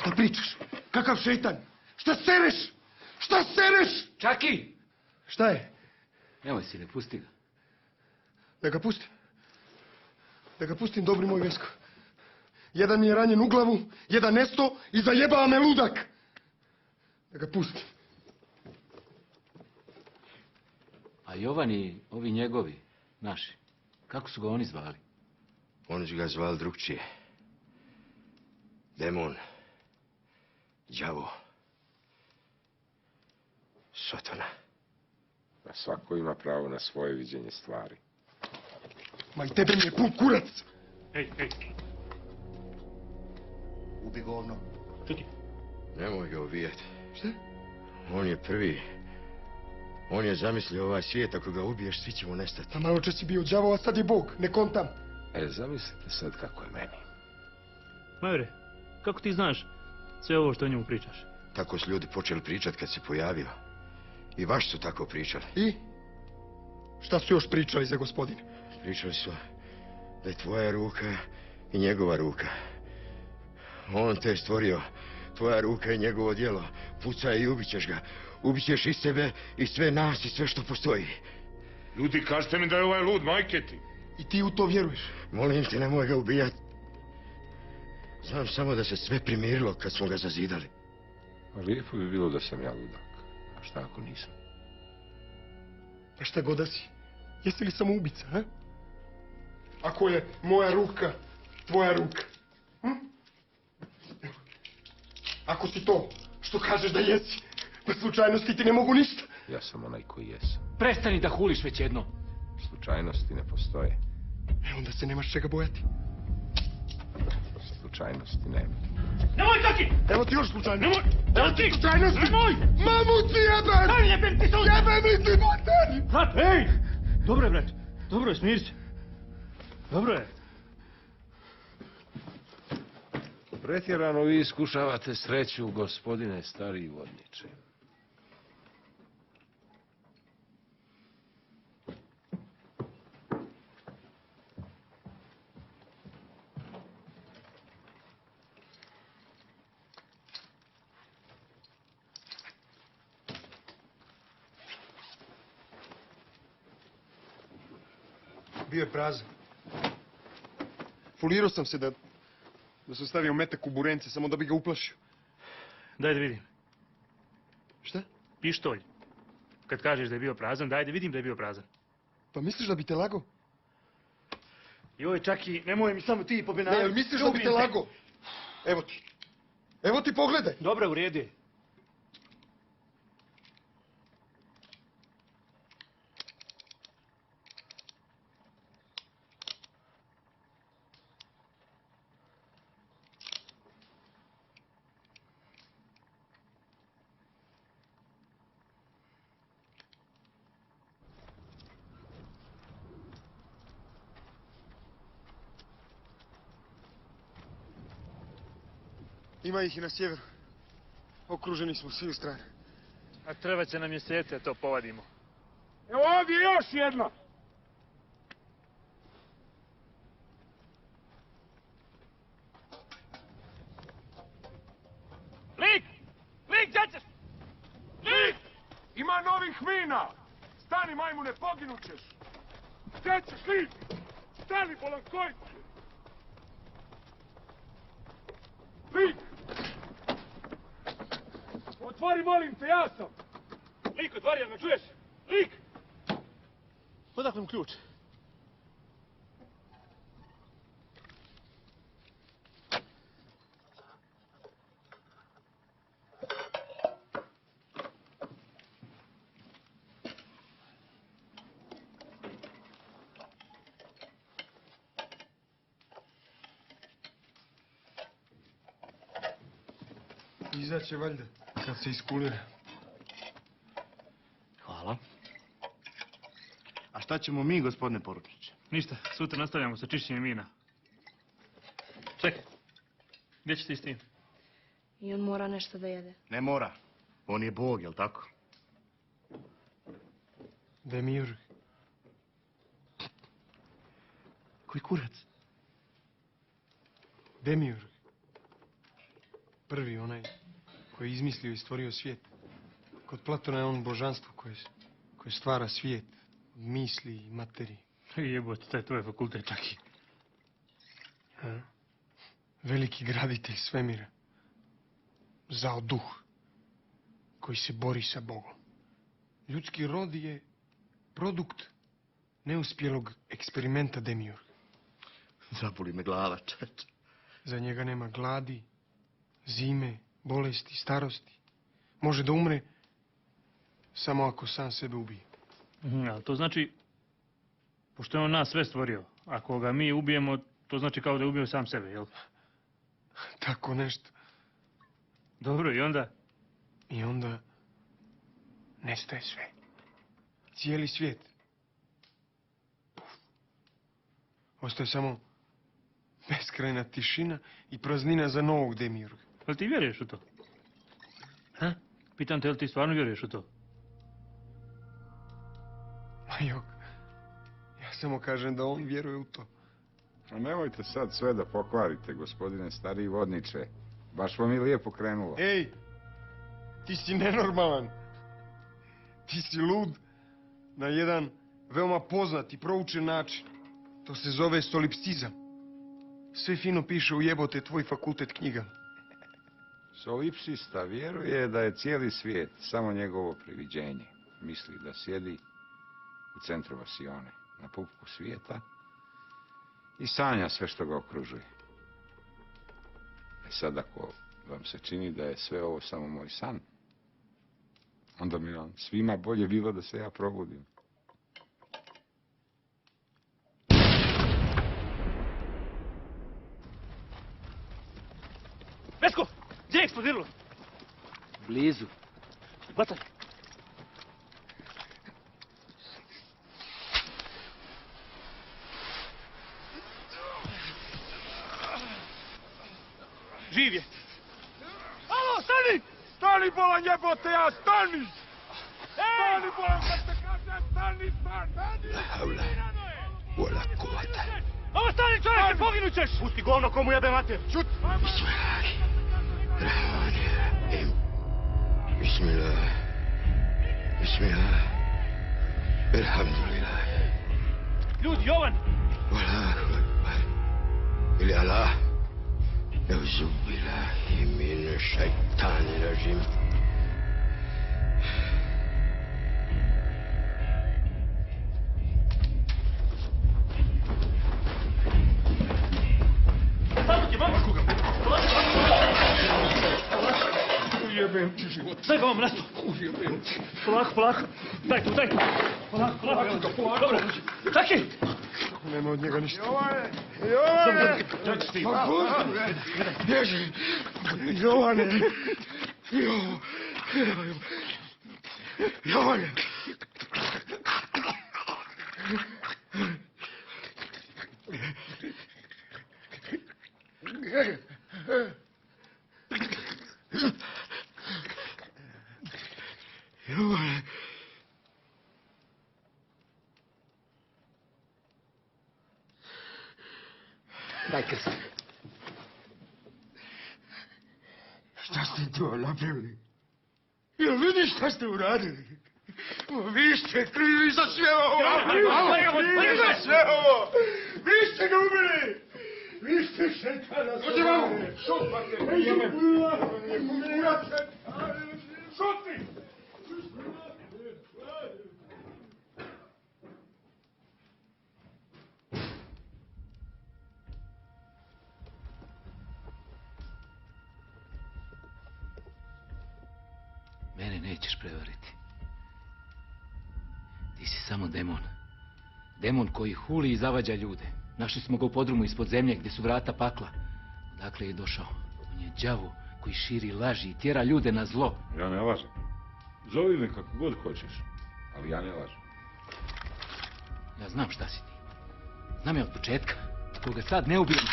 Šta pričaš? Kakav šeitan? Šta sereš? Šta sereš? Čaki! Šta je? Nemoj, sine, pusti ga. Da ga pustim. Da ga pustim, dobri moj Vesko. Jedan mi je ranjen u glavu, jedan nesto i zajebava me ludak. Da ga pustim. A Jovan i ovi njegovi, naši, kako su ga oni zvali? Oni su ga zvali drugčije. Demon. Đavo. Sotona. A svako ima pravo na svoje viđenje stvari. Ma i tebe mi je pun kurac. Ej. Ubi govno. Čuti. Nemoj ga ubijati. Šta? On je prvi. On je zamislio ovaj svijet, ako ga ubiješ, svi ćemo nestati. A malo čas si bio đavo, a sad je Bog, ne kontam. Zamislite sad kako je meni. Majore, kako ti znaš sve ovo što o njemu pričaš? Tako su ljudi počeli pričati kad se pojavio. I vaši su tako pričali. I? Šta su još pričali za gospodine? Pričali su da je tvoja ruka i njegova ruka. On te je stvorio. Tvoja ruka i njegovo djelo. Pucaj i ubićeš ga. Ubićeš i sebe i sve nas i sve što postoji. Ljudi, kažete mi da je ovaj lud, majke ti. I ti u to vjeruješ? Molim te, nemoj ga ubijati. Znam samo da se sve primirilo kad smo ga zazidali. Lijepo bi bilo da sam ja ludak. A šta ako nisam? Pa šta god da si. Jesi li samo ubica, a? Ako je moja ruka, tvoja ruka. Ako si to što kažeš da jesi, pa slučajnosti ti ne mogu ništa. Ja sam onaj koji jesam. Prestani da huliš već jedno. Slučajnosti ne postoje. Onda se nemaš čega bojati. Slučajnosti nema. Nemoj, Taki! Evo ti još slučajnosti. Nemoj! Evo ti slučajnosti. Nemoj! Mamu ti jebem! Daj, jebem ti sunce! Jebem li ti mater! Brat, ej! Dobro je, brat. Dobro je, smiri se. Dobro je. Pretjerano vi iskušavate sreću, gospodine stariji vodniče. Bio je prazan. Fulirao sam se da sam stavio metak u burence samo da bi ga uplašio. Daj da vidim. Šta? Pištolj. Kad kažeš da je bio prazan, daj da vidim da je bio prazan. Pa misliš da bi te lago? Joj, Čaki, nemoj mi samo ti pobenali. Ne, jel misliš da bi te lago? Evo ti. Evo ti, pogledaj. Dobro, u redu je. Ima ih i na sjeveru. Okruženi smo svi u strane. A treba će nam mjesece da to povadimo. Evo ovdje još jedna. Lik! Lik, gdje ćeš? Lik! Ima novih mina. Stani, majmune, poginut ćeš. Gdje ćeš, Lik? Stani, bolankojče. Lik! Otvori, molim te, ja sam. Lik, otvori, jel me čuješ? Lik! Odakle mu ključ? Izaće valjda, kad se iskulira. Hvala. A šta ćemo mi, gospodine poručniče? Ništa, sutra nastavljamo sa čišćenjem mina. Čekaj, gdje ćeš ti s tim? I on mora nešto da jede. Ne mora. On je Bog, jel tako? Demiurg. Koji kurac? Demiurg. Prvi onaj koji je izmislio i stvorio svijet. Kod Platona je on božanstvo koje stvara svijet od misli i materije. Jebote, taj tvoj fakultet čaki. Veliki graditelj svemira. Zao duh koji se bori sa Bogom. Ljudski rod je produkt neuspjelog eksperimenta Demiurga. Zaboli me glava, čeč. Za njega nema gladi, zime, bolesti, starosti. Može da umre samo ako sam sebe ubije. Ali to znači, pošto je on nas sve stvorio, ako ga mi ubijemo, to znači kao da je ubio sam sebe, jel? Tako nešto. Dobro, i onda? I onda nestaje sve. Cijeli svijet. Puf. Ostaje samo beskrajna tišina i praznina za novog Demiurga. Ali ti vjeruješ u to? Ha? Pitam te, jel ti stvarno vjeruješ u to? Ma jok, ja samo kažem da on vjeruje u to. A nemojte sad sve da pokvarite, gospodine stariji vodniče. Baš vam je lijepo krenulo. Ej, ti si nenormalan. Ti si lud na jedan veoma poznat i proučen način. To se zove solipsizam. Sve fino piše u jebote tvoj fakultet knjiga. Solipsista vjeruje da je cijeli svijet samo njegovo priviđenje. Misli da sjedi u centru vasione, na pupku svijeta i sanja sve što ga okružuje. I sad ako vam se čini da je sve ovo samo moj san, onda mi vam svima bolje bilo da se ja probudim. Vesko! Gdje je eksplodiralo? Blizu. Bacaj! Živ je! Alo, stani! Stani, bolan jebote, ja, stani! Stani, bolan, kad te kažem, stani, stani! La havla, wala kuvata. Ovo stani, čovječe, poginut ćeš! Pusti govno, komu jebe mater! Čut! Bismillahi, rahmani, rahim. Bismillah, bismillah, alhamdulillah. Ljudi, Jovan! Allahu akbar. Ili Allah. Euzu billahi min šajtani rajim. Samo ti, vamo! Ujebem ti život. Sve ga vam nasto! Ujebem ti. Polako, polako! Daj tu! Polako, polako! Dobro! Čaki! Nema od njega ništa. Jovane! Čak si ti! Bježi! Jovane! Jovane! Jovane! Daj krst. Šta ste to napravili? Jel vidiš šta ste uradili? Vi ste krivi za sve ovo! Vi za sve ovo! Vi ste ga ubili! Vi ste šetana sve ovo! Dođe vamo! Šut, šuti! Mene nećeš prevariti. Ti si samo demon. Demon koji huli i zavađa ljude. Našli smo ga u podrumu ispod zemlje gdje su vrata pakla. Odakle je došao? On je đavo koji širi laži i tjera ljude na zlo. Ja ne lažem. Zovi me kako god hoćeš, ali ja ne lažem. Ja znam šta si ti. Znam ja od početka. Ako ga sad ne ubijem,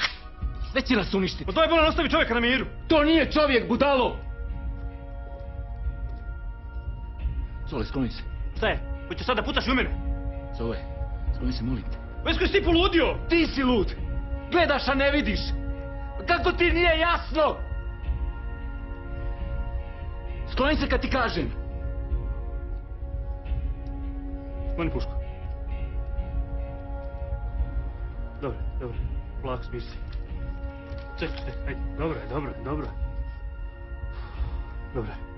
sve će nas uništiti. Pa to je bolan, ostavi čovjeka na miru! To nije čovjek, budalo! Zole, skloni se. Šta je? Hoćeš sad da pucaš i u mene? Zole, skloni se, molim te. Vesko, jesi ti poludio? Ti si lud! Gledaš, a ne vidiš! Kako ti nije jasno? Skloni se kad ti kažem. Skloni pušku. Dobro, dobro. Polako smiri se. Čekaj, ajde. Dobro je, dobro je, dobro je. Dobro je.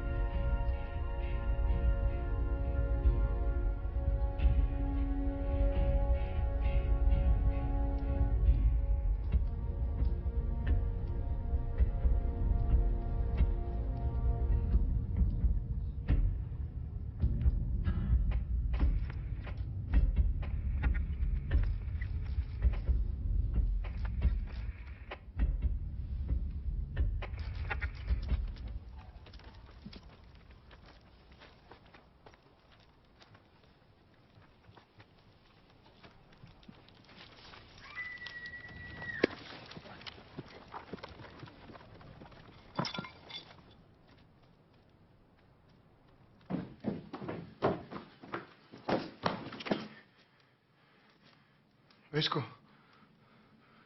Vesko,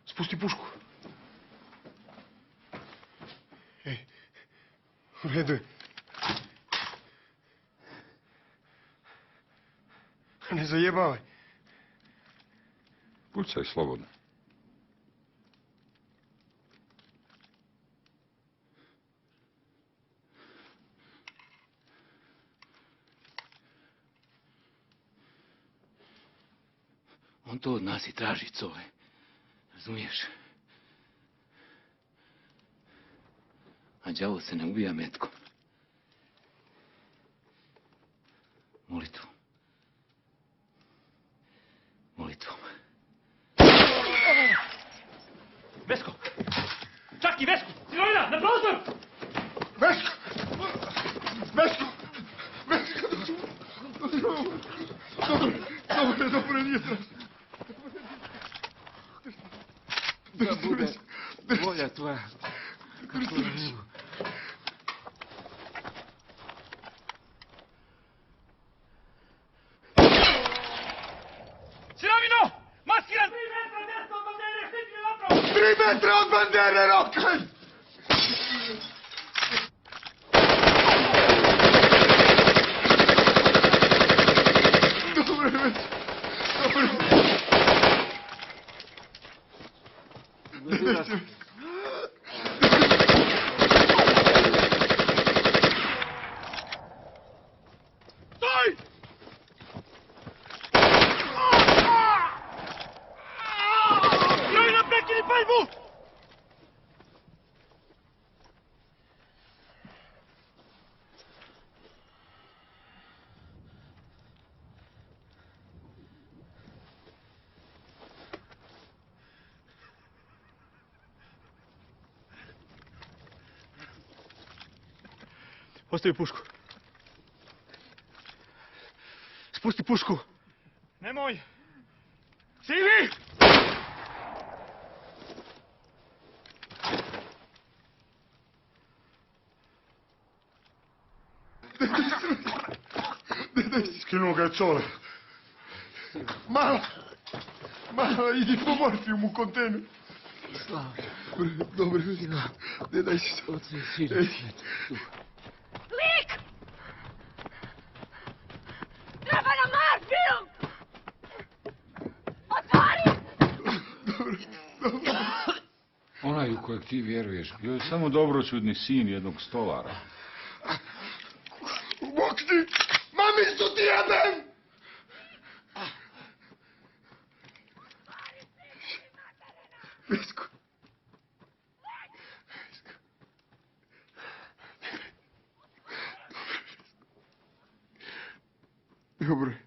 spusti pušku. Ej, u redu je. Ne zajebavaj. Pucaj slobodno. On to od nas i traži, Cole. Razumiješ? A đavo se ne ubija metkom. Molitvom. Molitvom. Vesko! Čaki, Vesko! Sinovina, na prostor! Vesko! Vesko! Vesko! Dobro, nije strašno. Da bude volja tvoja. Kako je nebu. Sinovino! Maskiran! 3 metra od bandere, rokaj! Dobro je već. Dobro je. Stoj! Sinovina, prekini paljbu! Ostavi pušku. Spusti pušku. Nemoj. Sivi! Skinuo ga je Cole. Mala, idi po morfijum u kontejner. Dobro, ne daj se. Lik! Treba nam morfijum! Otvori! Onaj u kojeg ti vjeruješ, bio je samo dobroćudni sin jednog stolara. Bokni! Mamicu ti jebem! Vesko. Dobro je.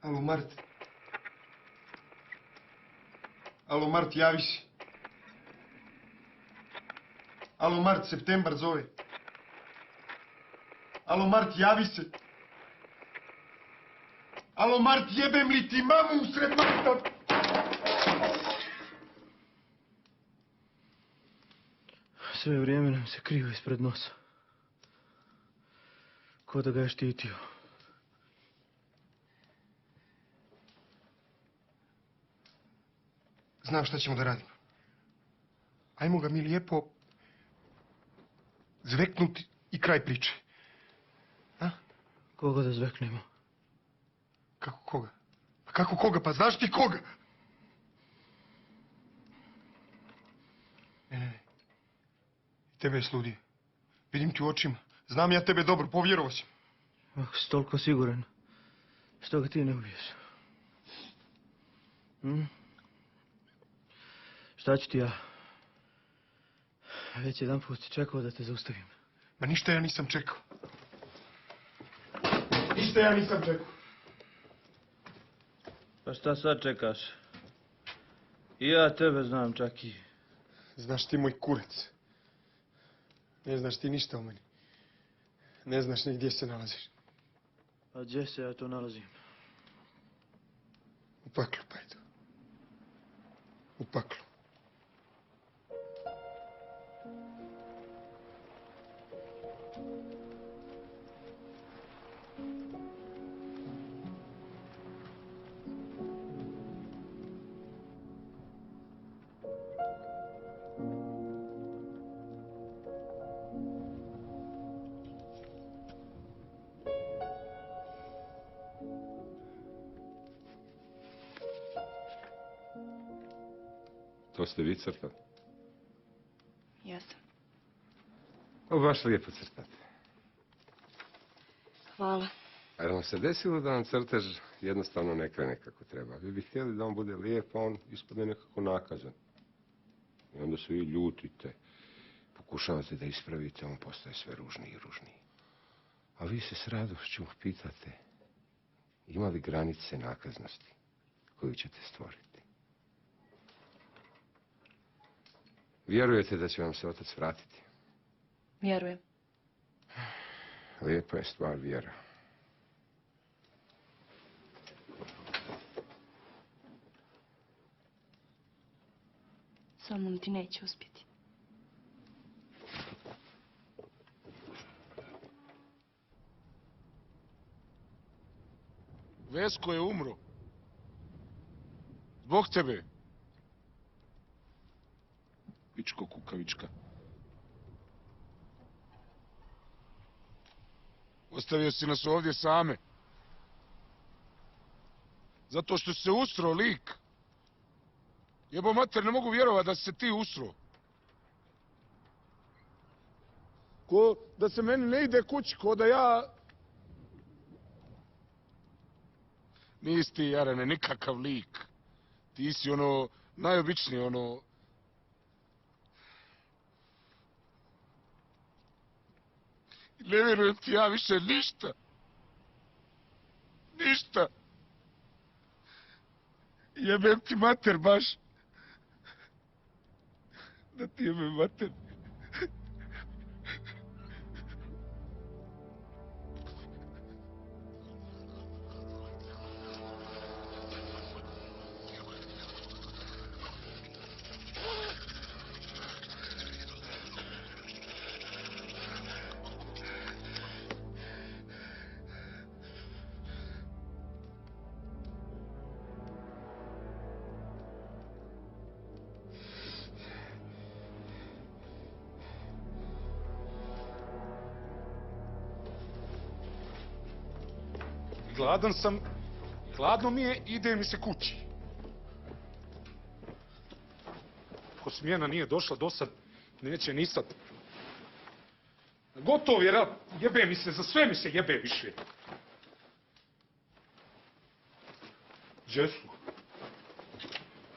Alo, Mart. Alo, Mart, javi se. Alo, Mart, Septembar zove. Alo, Mart, javi se. Alo, Mart, jebem li ti mamu usred marta? Sve vrijeme nam se krivo ispred nosa. Ko da ga je štitio. Znam šta ćemo da radimo. Ajmo ga mi lijepo zveknuti i kraj priče. A? Koga da zveknemo? Kako koga? Pa kako koga? Pa znaš ti koga? Ne. Tebe je sludio. Vidim ti u očima. Znam ja tebe dobro, povjerovao sam. Ako si toliko siguran, što ga ti ne ubiješ? Šta ću ti ja? Već jedan put si čekao da te zaustavim. Ma ništa ja nisam čekao. Ništa ja nisam čekao. Pa šta sad čekaš? I ja tebe znam čak i... Znaš ti moj kurac. Ne znaš ti ništa o meni. Ne znaš ni gdje se nalaziš. A gdje se ja to nalazim? U paklu, Pajdo. U paklu. To ste vi crtali? Jesam. Ovo baš lijepo crtate. Hvala. A je vam se desilo da vam crtež jednostavno ne krene kako treba? Vi bi htjeli da on bude lijep, a on ispadne nekako nakazan. I onda se vi ljutite. Pokušavate da ispravite, on postaje sve ružniji i ružniji. A vi se s radošću pitate ima li granice nakaznosti koju ćete stvoriti. Vjerujete da će vam se otac vratiti? Vjerujem. Lijepa je stvar vjera. Samo ti neće uspjeti. Vesko je umro. Zbog tebe. Pičko kukavička. Ostavio si nas ovdje same. Zato što si se usro, lik. Jebo mater, ne mogu vjerovati da si se ti usro. Ko da se meni ne ide kući, ko da ja... Nisi ti, Jarane, nikakav lik. Ti si ono, najobičniji, ono... Ne vjerujem ti ja više ništa. Ništa. Jebem ti mater baš. Da ti jebem mater. Gladan sam, hladno mi je, ide mi se kući. Ako smjena nije došla do sad, neće ni sad. Gotov je rad, jebe mi se, za sve mi se jebe više. Gdje su?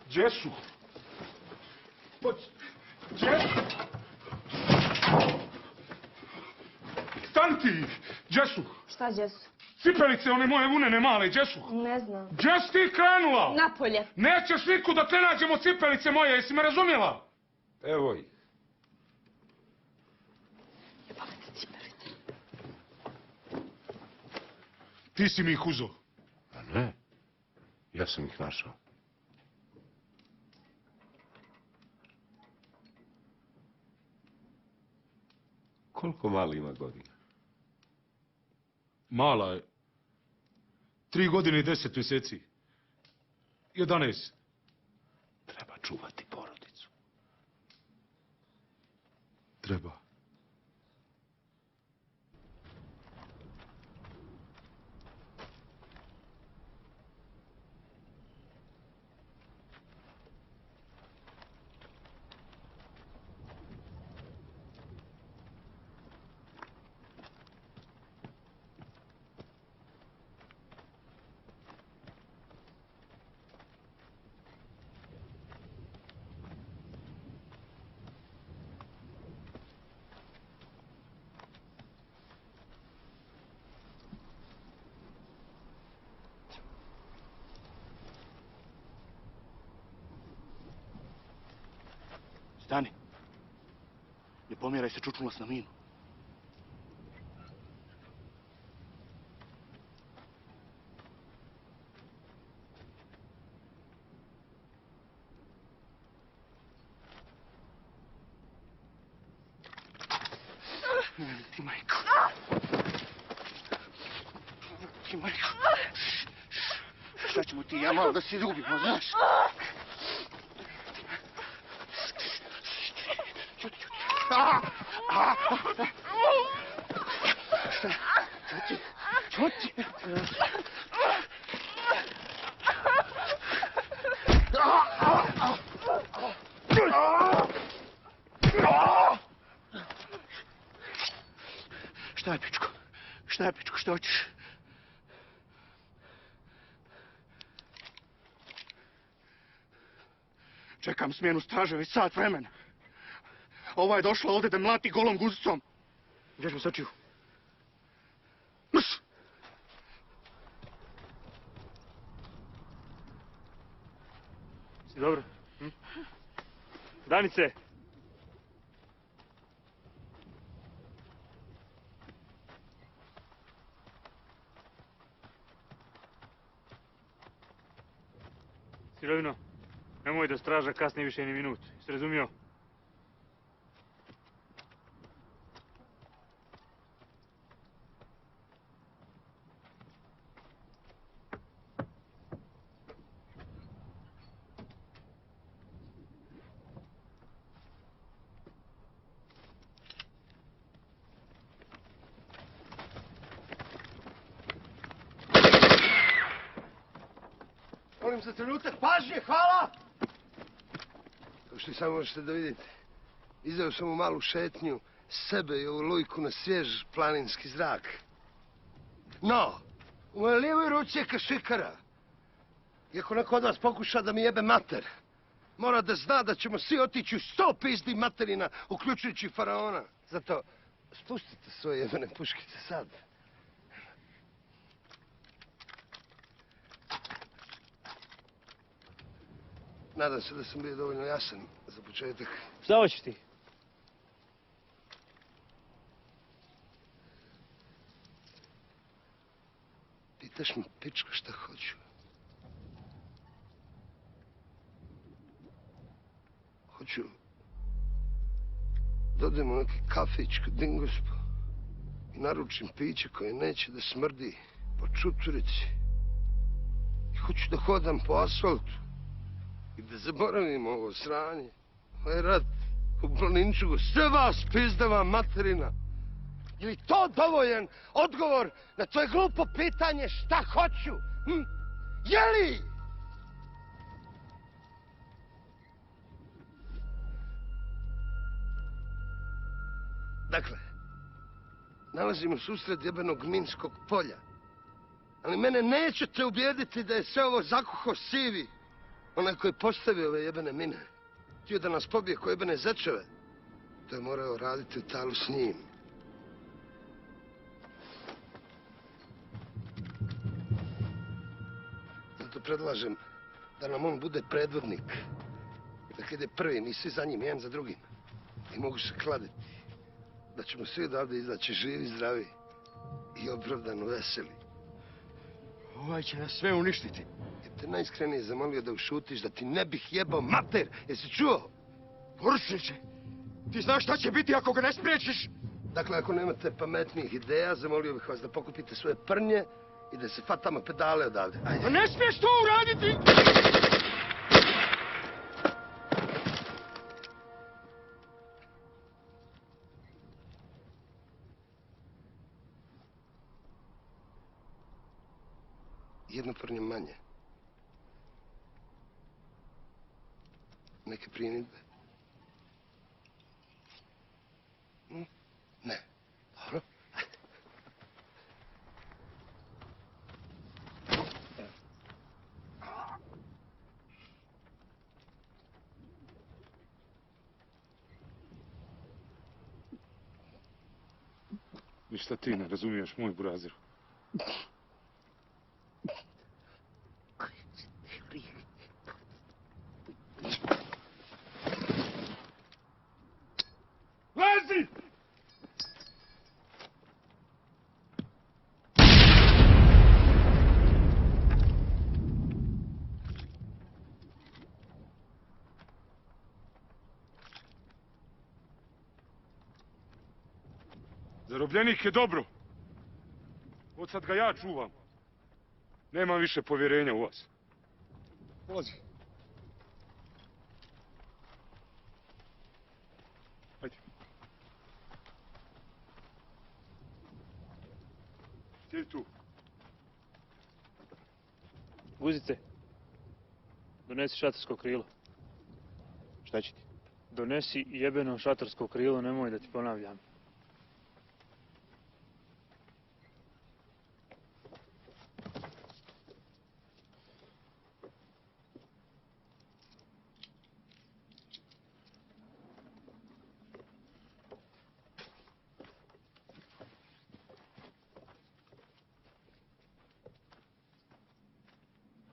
Gdje su? Gdje su? Stani ti! Gdje su? Šta gdje su? Cipelice, one moje vunene male, gdje su? Ne znam. Gdje si ti krenula? Napolje. Nećeš niku da te nađemo cipelice moje, jesi me razumjela? Evo ih. Ti si mi ih uzo. A ne, ja sam ih našao. Koliko mali ima godina? Mala je. 3 godine i 10 mjeseci. 11. Treba čuvati porodicu. Treba. Stani. Ne pomjeraj se, čučnula s na minu. Ti majko. Ti majko. Šta ćemo ti i ja malo da se ljubimo, znaš? Čuti. Šta je, pičko? Šta je, pičko? Šta hoćeš? Čekam smjenu straže već sat vremena. Ova je došla ovdje da mlati golom guzicom. Gdje ćemo sačiju? Mrš! Si dobro? Danice! Sirovino, nemoj da straža kasni više ni minut. Jesi razumio? Molim za trenutak pažnje, hvala! Kao što i samo možete da vidite, izveo sam u malu šetnju sebe i ovu lujku na svjež planinski zrak. No, u mojoj lijevoj ruci je kašikara. I ako neko od vas pokuša da mi jebe mater, mora da zna da ćemo svi otići u 100 pizdi materina, uključujući faraona. Zato spustite svoje jebene puškice sad. Nadam se da sam bio dovoljno jasan za početak. Šta hoćeš ti? Pitaš mi, pičko, šta hoću? Hoću da odem u neki kafić kod Dingospa i naručim piće koje neće da smrdi po čuturici. I hoću da hodam po asfaltu i da zaboravim ovo sranje, ovaj rat u Planinčugu, sve vas pizdava materina. Je li to dovoljan odgovor na tvoje glupo pitanje šta hoću? Je li? Dakle, nalazimo susred jebenog Minskog polja. Ali mene nećete ubijediti da je sve ovo zakuhao Sivi. Onaj koji je postavio ove jebene mine. Htio da nas pobije ko jebene zečeve. To je morao raditi u talu s njim. Zato predlažem da nam on bude predvodnik. Da kad je prvi, mi svi za njim, jedan za drugim. I mogu se kladiti. Da ćemo svi odavde izaći živi, zdravi i opravdano veseli. Ovaj će nas sve uništiti. Jer te najiskrenije zamolio da ušutiš, da ti ne bih jebao mater. Jesi čuo? Poručniče, ti znaš šta će biti ako ga ne spriječiš? Dakle, ako nemate pametnijih ideja, zamolio bih vas da pokupite svoje prnje i da se fatamo pedale odavde. Ajde. Ne smiješ to uraditi! Jedno prnje manje. Neke primjedbe? Ne. Dobro. Ništa ti ne razumiješ, moj burazir. Lezi! Zarobljenik je dobro. Od sad ga ja čuvam. Nemam više povjerenja u vas. Ulazi. Ajde. Sjedi tu. Guzice, donesi šatorsko krilo. Šta će ti? Donesi jebeno šatorsko krilo, nemoj da ti ponavljam.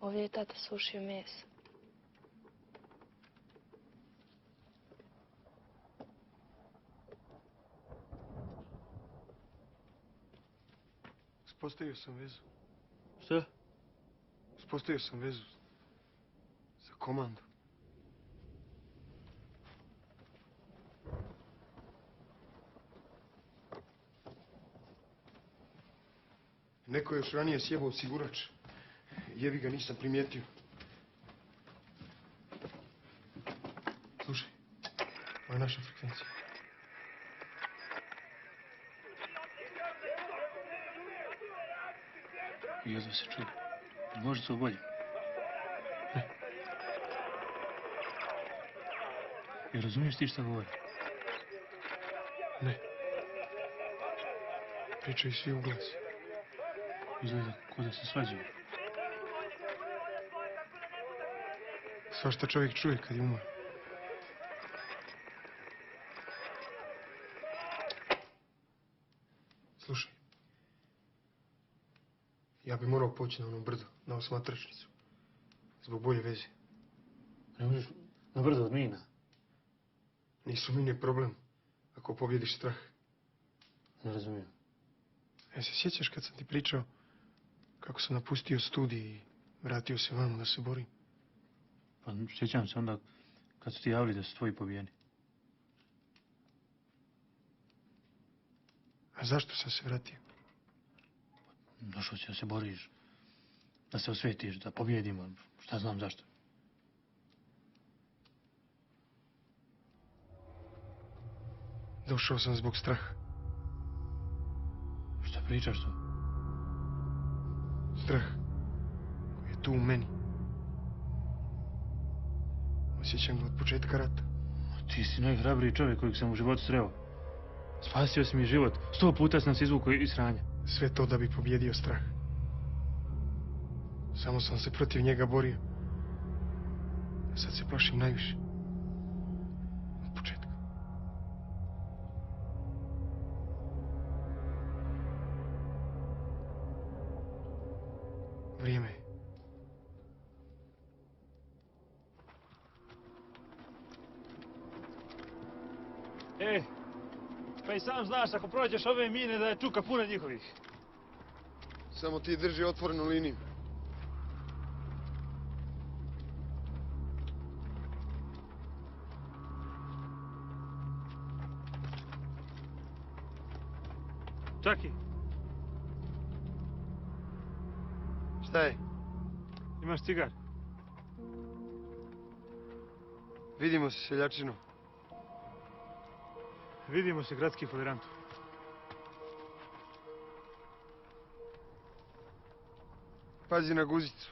Ovdje je tata sušio meso. Uspostavio sam vezu. Šta? Uspostavio sam vezu za komandu. Neko je još ranije sjebao osigurač. Jebi ga, nisam primijetio. Slušaj, ovo je naša frekvencija. I jedva se čuje. Može se bolje. Ne. I razumiješ ti šta govori? Ne. Pričaju svi u glas. Izgleda ko da se svađaju. Svašta čovjek čuje kad je umor. Slušaj. Ja bi morao poći na ono brdo, na osmatračnicu. Zbog bolje veze. Ne možeš na brdo od mina. Nisu mine problem ako pobjediš strah. Ne razumijem. Se sjećaš kad sam ti pričao kako sam napustio studij i vratio se vamo da se borim? Pa sjećam se onda kad su ti javili da su tvoji pobijeni. A zašto sam se vratio? Došao si da se boriš, da se osvetiš, da pobjedimo. Šta znam zašto. Došao sam zbog straha. Šta pričaš to? Strah koji je tu u meni. Osjećam ga od početka rata. Ti si najhrabriji čovjek kojeg sam u životu sreo. Spasio si mi život. 100 puta sam se izvukao iz sranja. Sve to da bi pobjedio strah. Samo sam se protiv njega borio. A sad se plašim najviše. Od početka. Vrijeme je. Ej, pa i sam znaš ako prođeš ove mine da je čuka puna njihovih. Samo ti drži otvorenu liniju. Čaki, Šta je? imaš cigar? Vidimo se, seljačino. Vidimo se, gradski folirantu. Pazi na guzicu.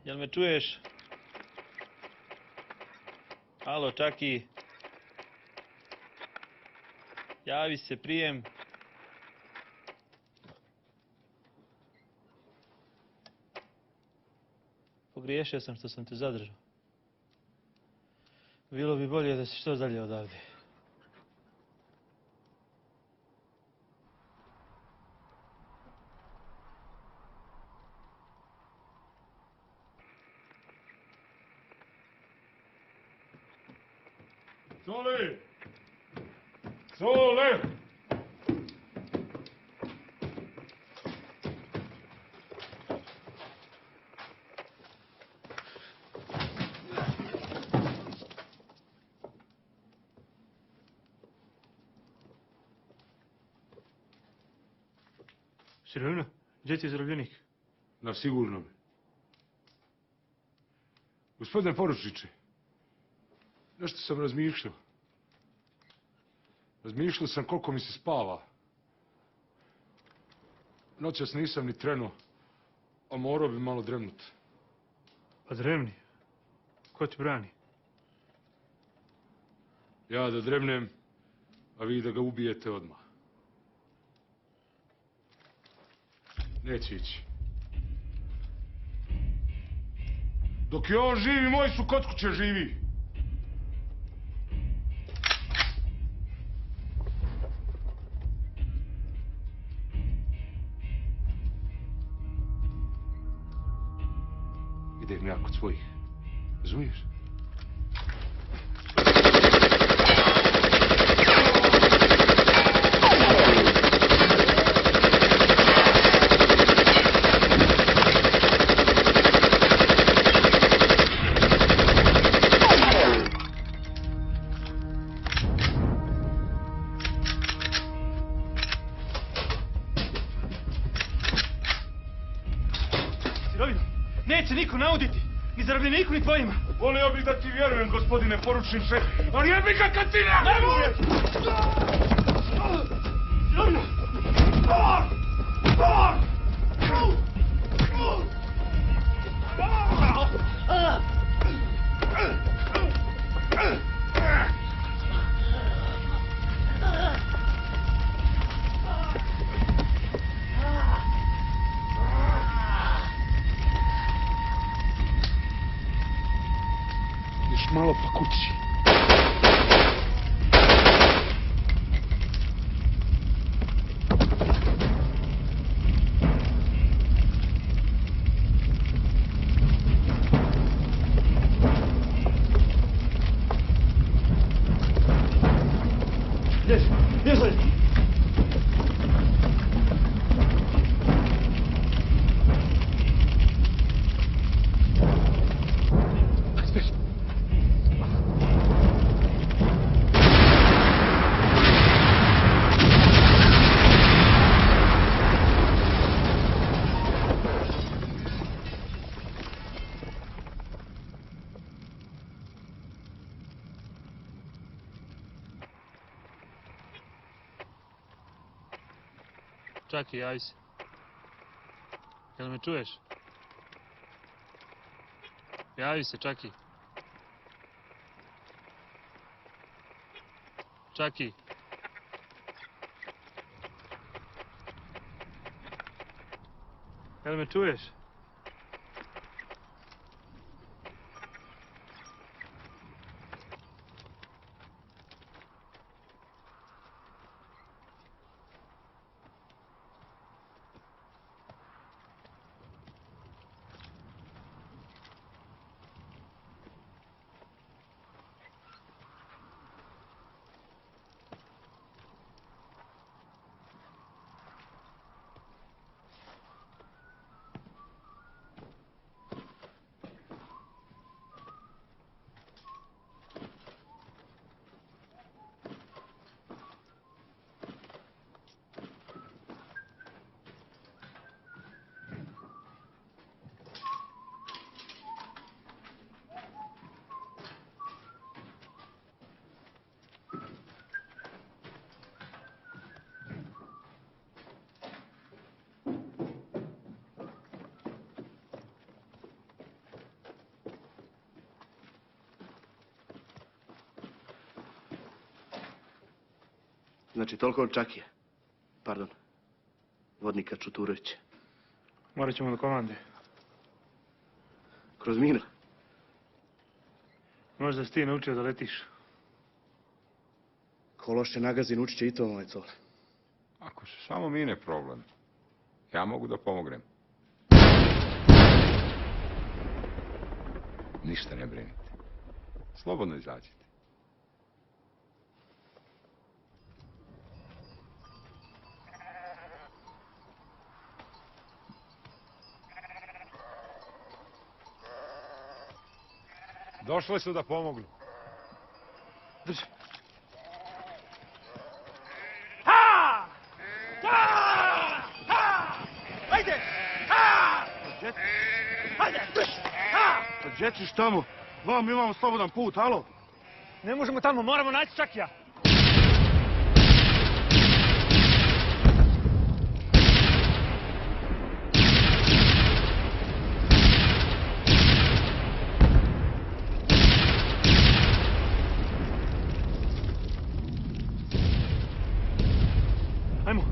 Jel me čuješ? Alo, Čaki. Javi se, prijem. Pogriješio sam što sam te zadržao. Bilo bi bolje da si što dalje odavde. Sole! Sole! Sirovina, gdje ti je zarobljenik? Na sigurnom. Gospodine poručniče, nešto sam razmišljao. Razmišljao sam koliko mi se spava. Noćas nisam ni trenuo, a morao bi malo dremnuti. Pa dremni. Ko ti brani? Ja da dremnem, a vi da ga ubijete odmah. Neće ići. Dok je on živi, moji su kod kuće živi. Idem ja kod svojih. Razumiješ? Sirovino, neće niko nauditi. Ni zarobljeniku, ni tvojima. Volio bih da ti vjerujem, gospodine poručniče, ali jebi ga kad ti ne vjerujem! Sirovino! Još malo pa kući. Čaki, javi se. Jel me čuješ? Javi se, Čaki. Čaki. Jel me čuješ? Znači, toliko od Čakije. Pardon. Vodnika Čuturovića. Morat ćemo do komande. Kroz mine. Možda si ti naučio da letiš. Ko loše nagazi, naučit će i to, moj Cole. Ako su samo mine problem, ja mogu da pomognem. Ništa ne brinite. Slobodno izađite. Došli su da pomognu. Drži. Ajde! Ha! Ajde! Pa gdje ćeš tamo? Vam imamo slobodan put, halo? Ne možemo tamo, moramo naći Čakija. Ajmo.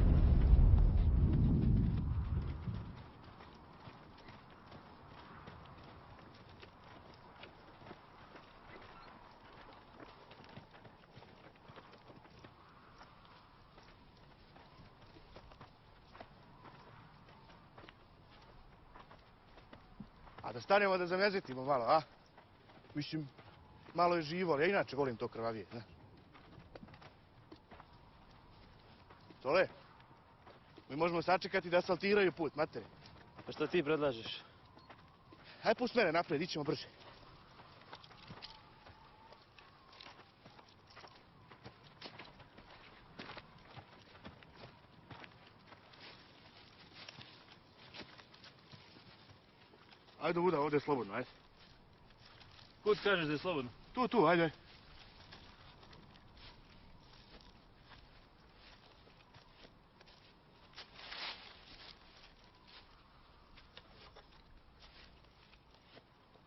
A da stanemo da zamezitimo malo, a? Mislim, malo je živo, ali ja inače volim to krvavije, ne? Tole, mi možemo sačekati da asfaltiraju put, materi. Pa šta ti predlažeš? Hajde pusti mene napred, ićemo brže. Ajde, Vuda, ovdje je slobodno, ajde. Kud kažeš da je slobodno? Tu, ajde.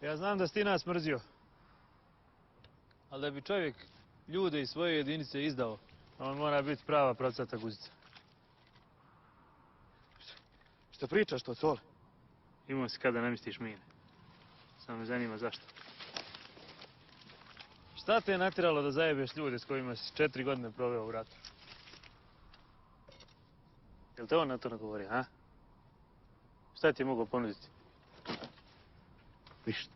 Ja znam da si ti nas mrzio. Ali da bi čovjek ljude iz svoje jedinice izdao, on mora biti prava procata guzica. Šta pričaš to, Cole? Imao si kada namjestiš mine. Samo me zanima zašto. Šta te je natjeralo da zajebeš ljude s kojima si 4 godine proveo u ratu? Jel te on na to nagovori, a? Šta ti je mogao ponuditi? Ništa.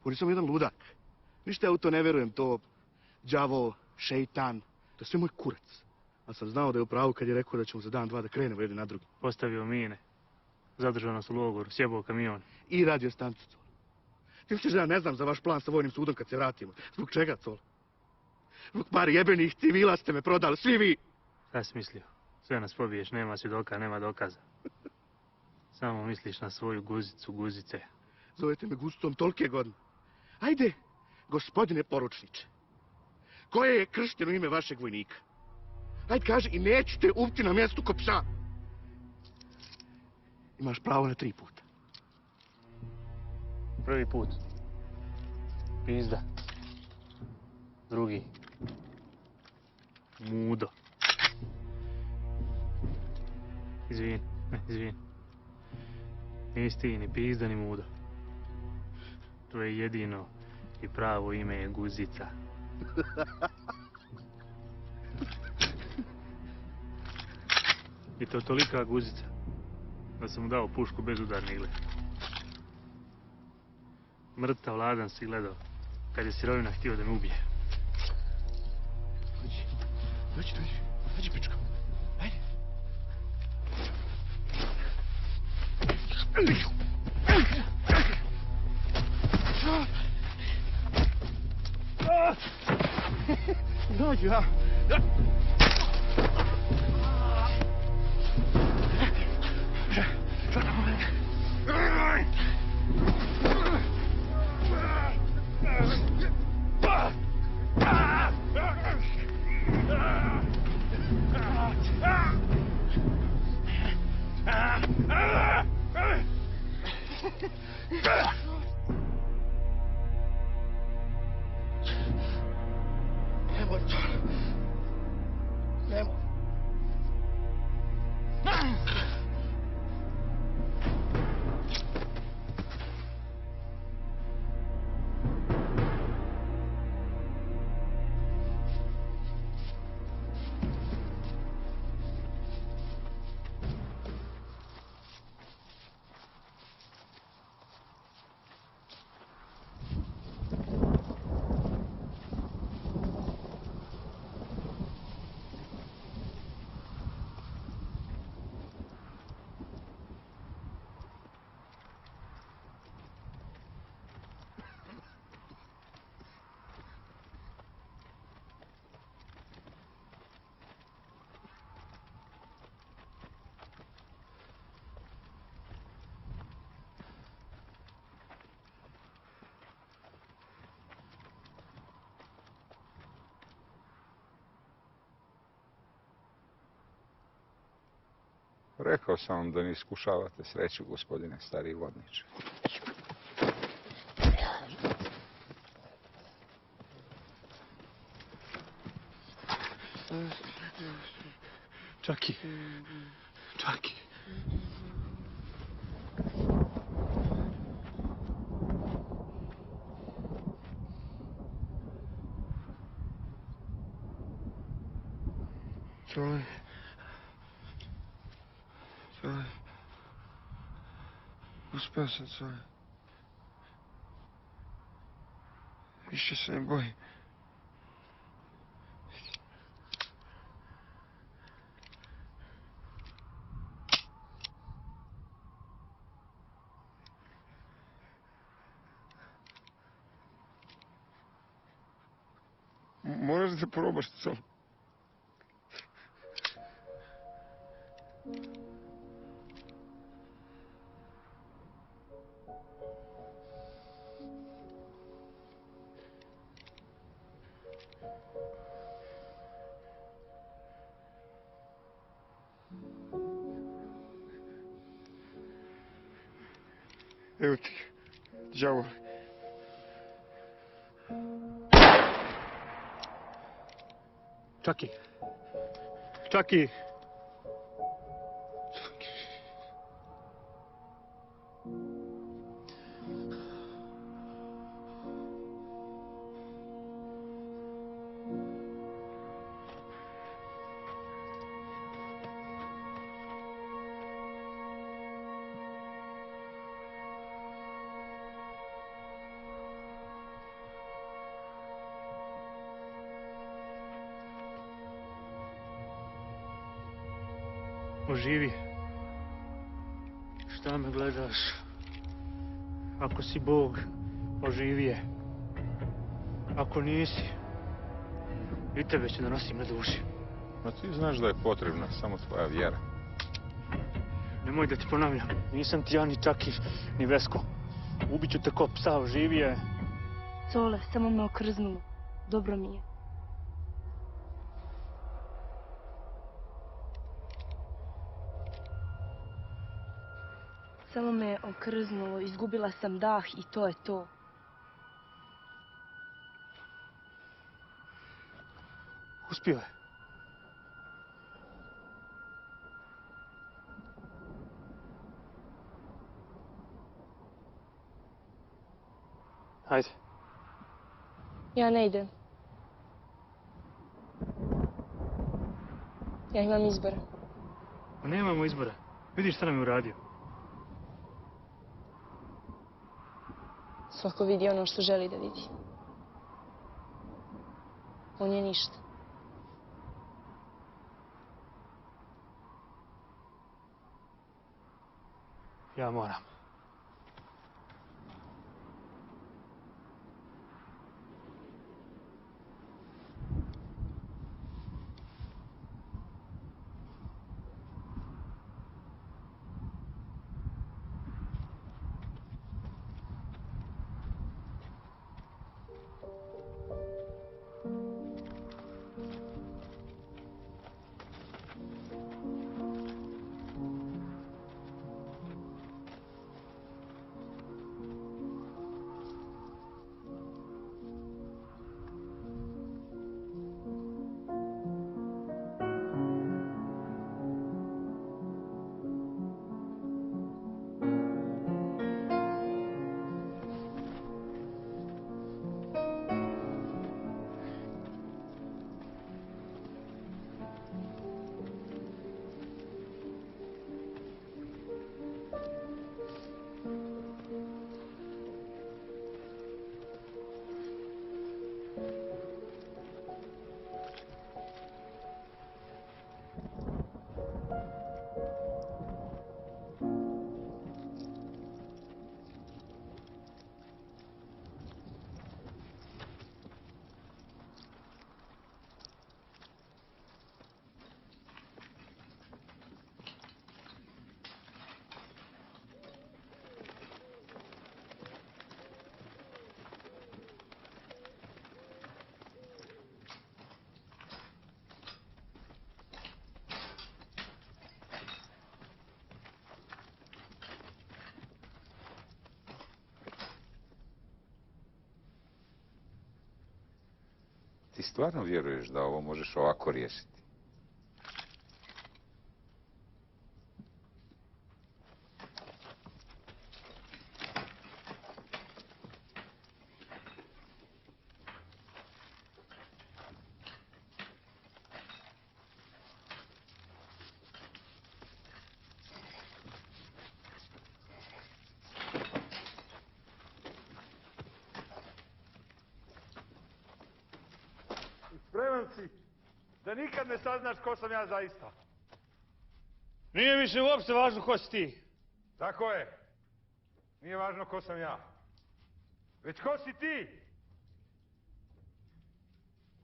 On je samo jedan ludak. Ništa ja u to ne verujem, to đavo, šeitan, to je sve moj kurac. A sam znao da je u pravu kad je rekao da ćemo za dan, dva da krenemo jedni na drugi. Postavio mine. Zadržao nas u logoru, sjebao kamion. I radio stancu, Cole. Ti misliš da ja ne znam za vaš plan sa vojnim sudom kad se vratimo? Zbog čega, Cole? Zbog par jebenih civila ste me prodali, svi vi! Šta si mislio? Sve nas pobiješ, nema svjedoka, nema dokaza. Samo misliš na svoju guzicu, guzice. Zovete me Gustom tolike godine. Ajde, gospodine poručniče. Koje je kršteno ime vašeg vojnika? Ajde, kaži, i nećete ubiti na mjestu ko psa. Imaš pravo na 3 puta. Prvi put. Pizda. Drugi. Mudo. Izvini. Nisi ti ni pizda ni mudo. Tvoje jedino i pravo ime je Guzica. I to tolika guzica da sam mu dao pušku bez udarne igle. Mrtav ladan si gledao kad je sirovina htio da me ubije. Dođi, pičko. Ajde. Dođi, ja. Rekao sam vam da ne iskušavate sreću, gospodine stari vodniče. Čaki. Čaki. Cole. Cole. Uspeo sam, Cole. Više se ne bojim. Moraš da probaš, Cole. Evo ti ga, đavole. Čaki. Čaki. Oživi. Šta me gledaš? Ako si Bog, oživi je. Ako nisi, i tebe ću da nosim na duši. No ti znaš da je potrebna samo tvoja vjera. Nemoj da ti ponavljam, nisam ti ja ni Čaki, ni Vesko. Ubiću te ko psa, oživi je. Cole, samo me okrznulo. Dobro mi je. Samo me je okrznulo, izgubila sam dah i to je to. Uspio je. Hajde. Ja ne idem. Ja imam izbora. Pa nemamo izbora. Vidiš šta nam je uradio. Svako vidi ono što želi da vidi. On je ništa. Ja moram. Ti stvarno vjeruješ da ovo možeš ovako riješiti? Spreman si da nikad ne saznaš ko sam ja zaista. Nije više uopšte važno ko si ti. Tako je. Nije važno ko sam ja. Već ko si ti?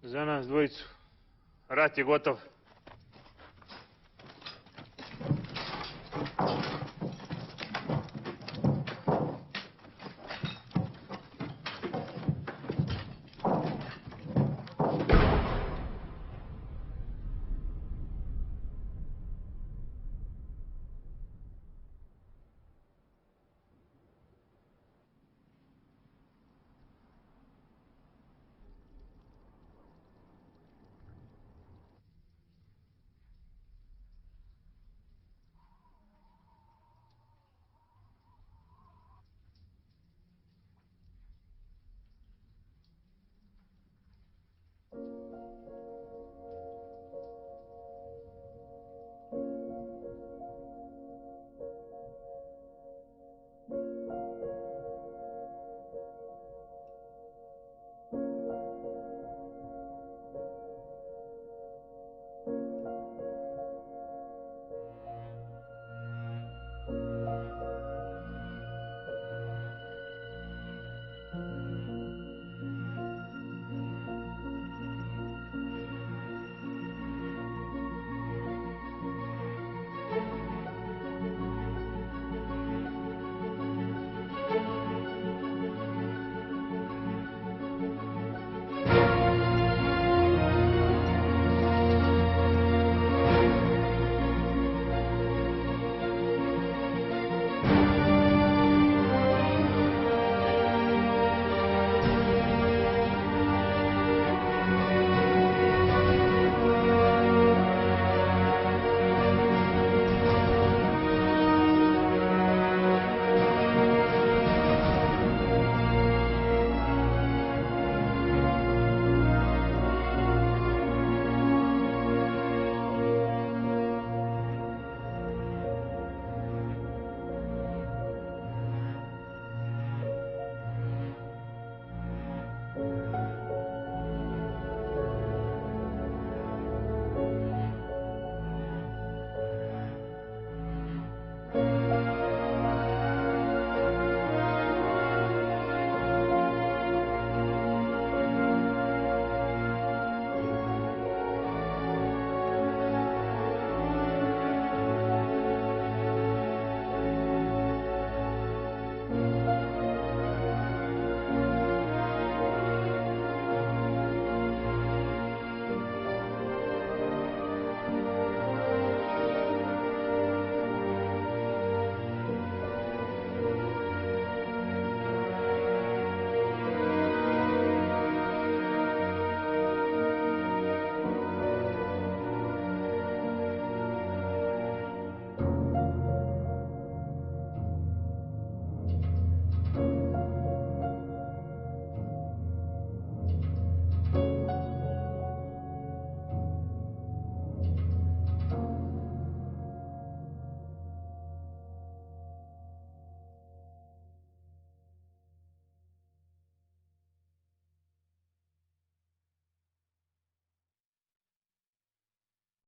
Za nas dvojicu. Rat je gotov.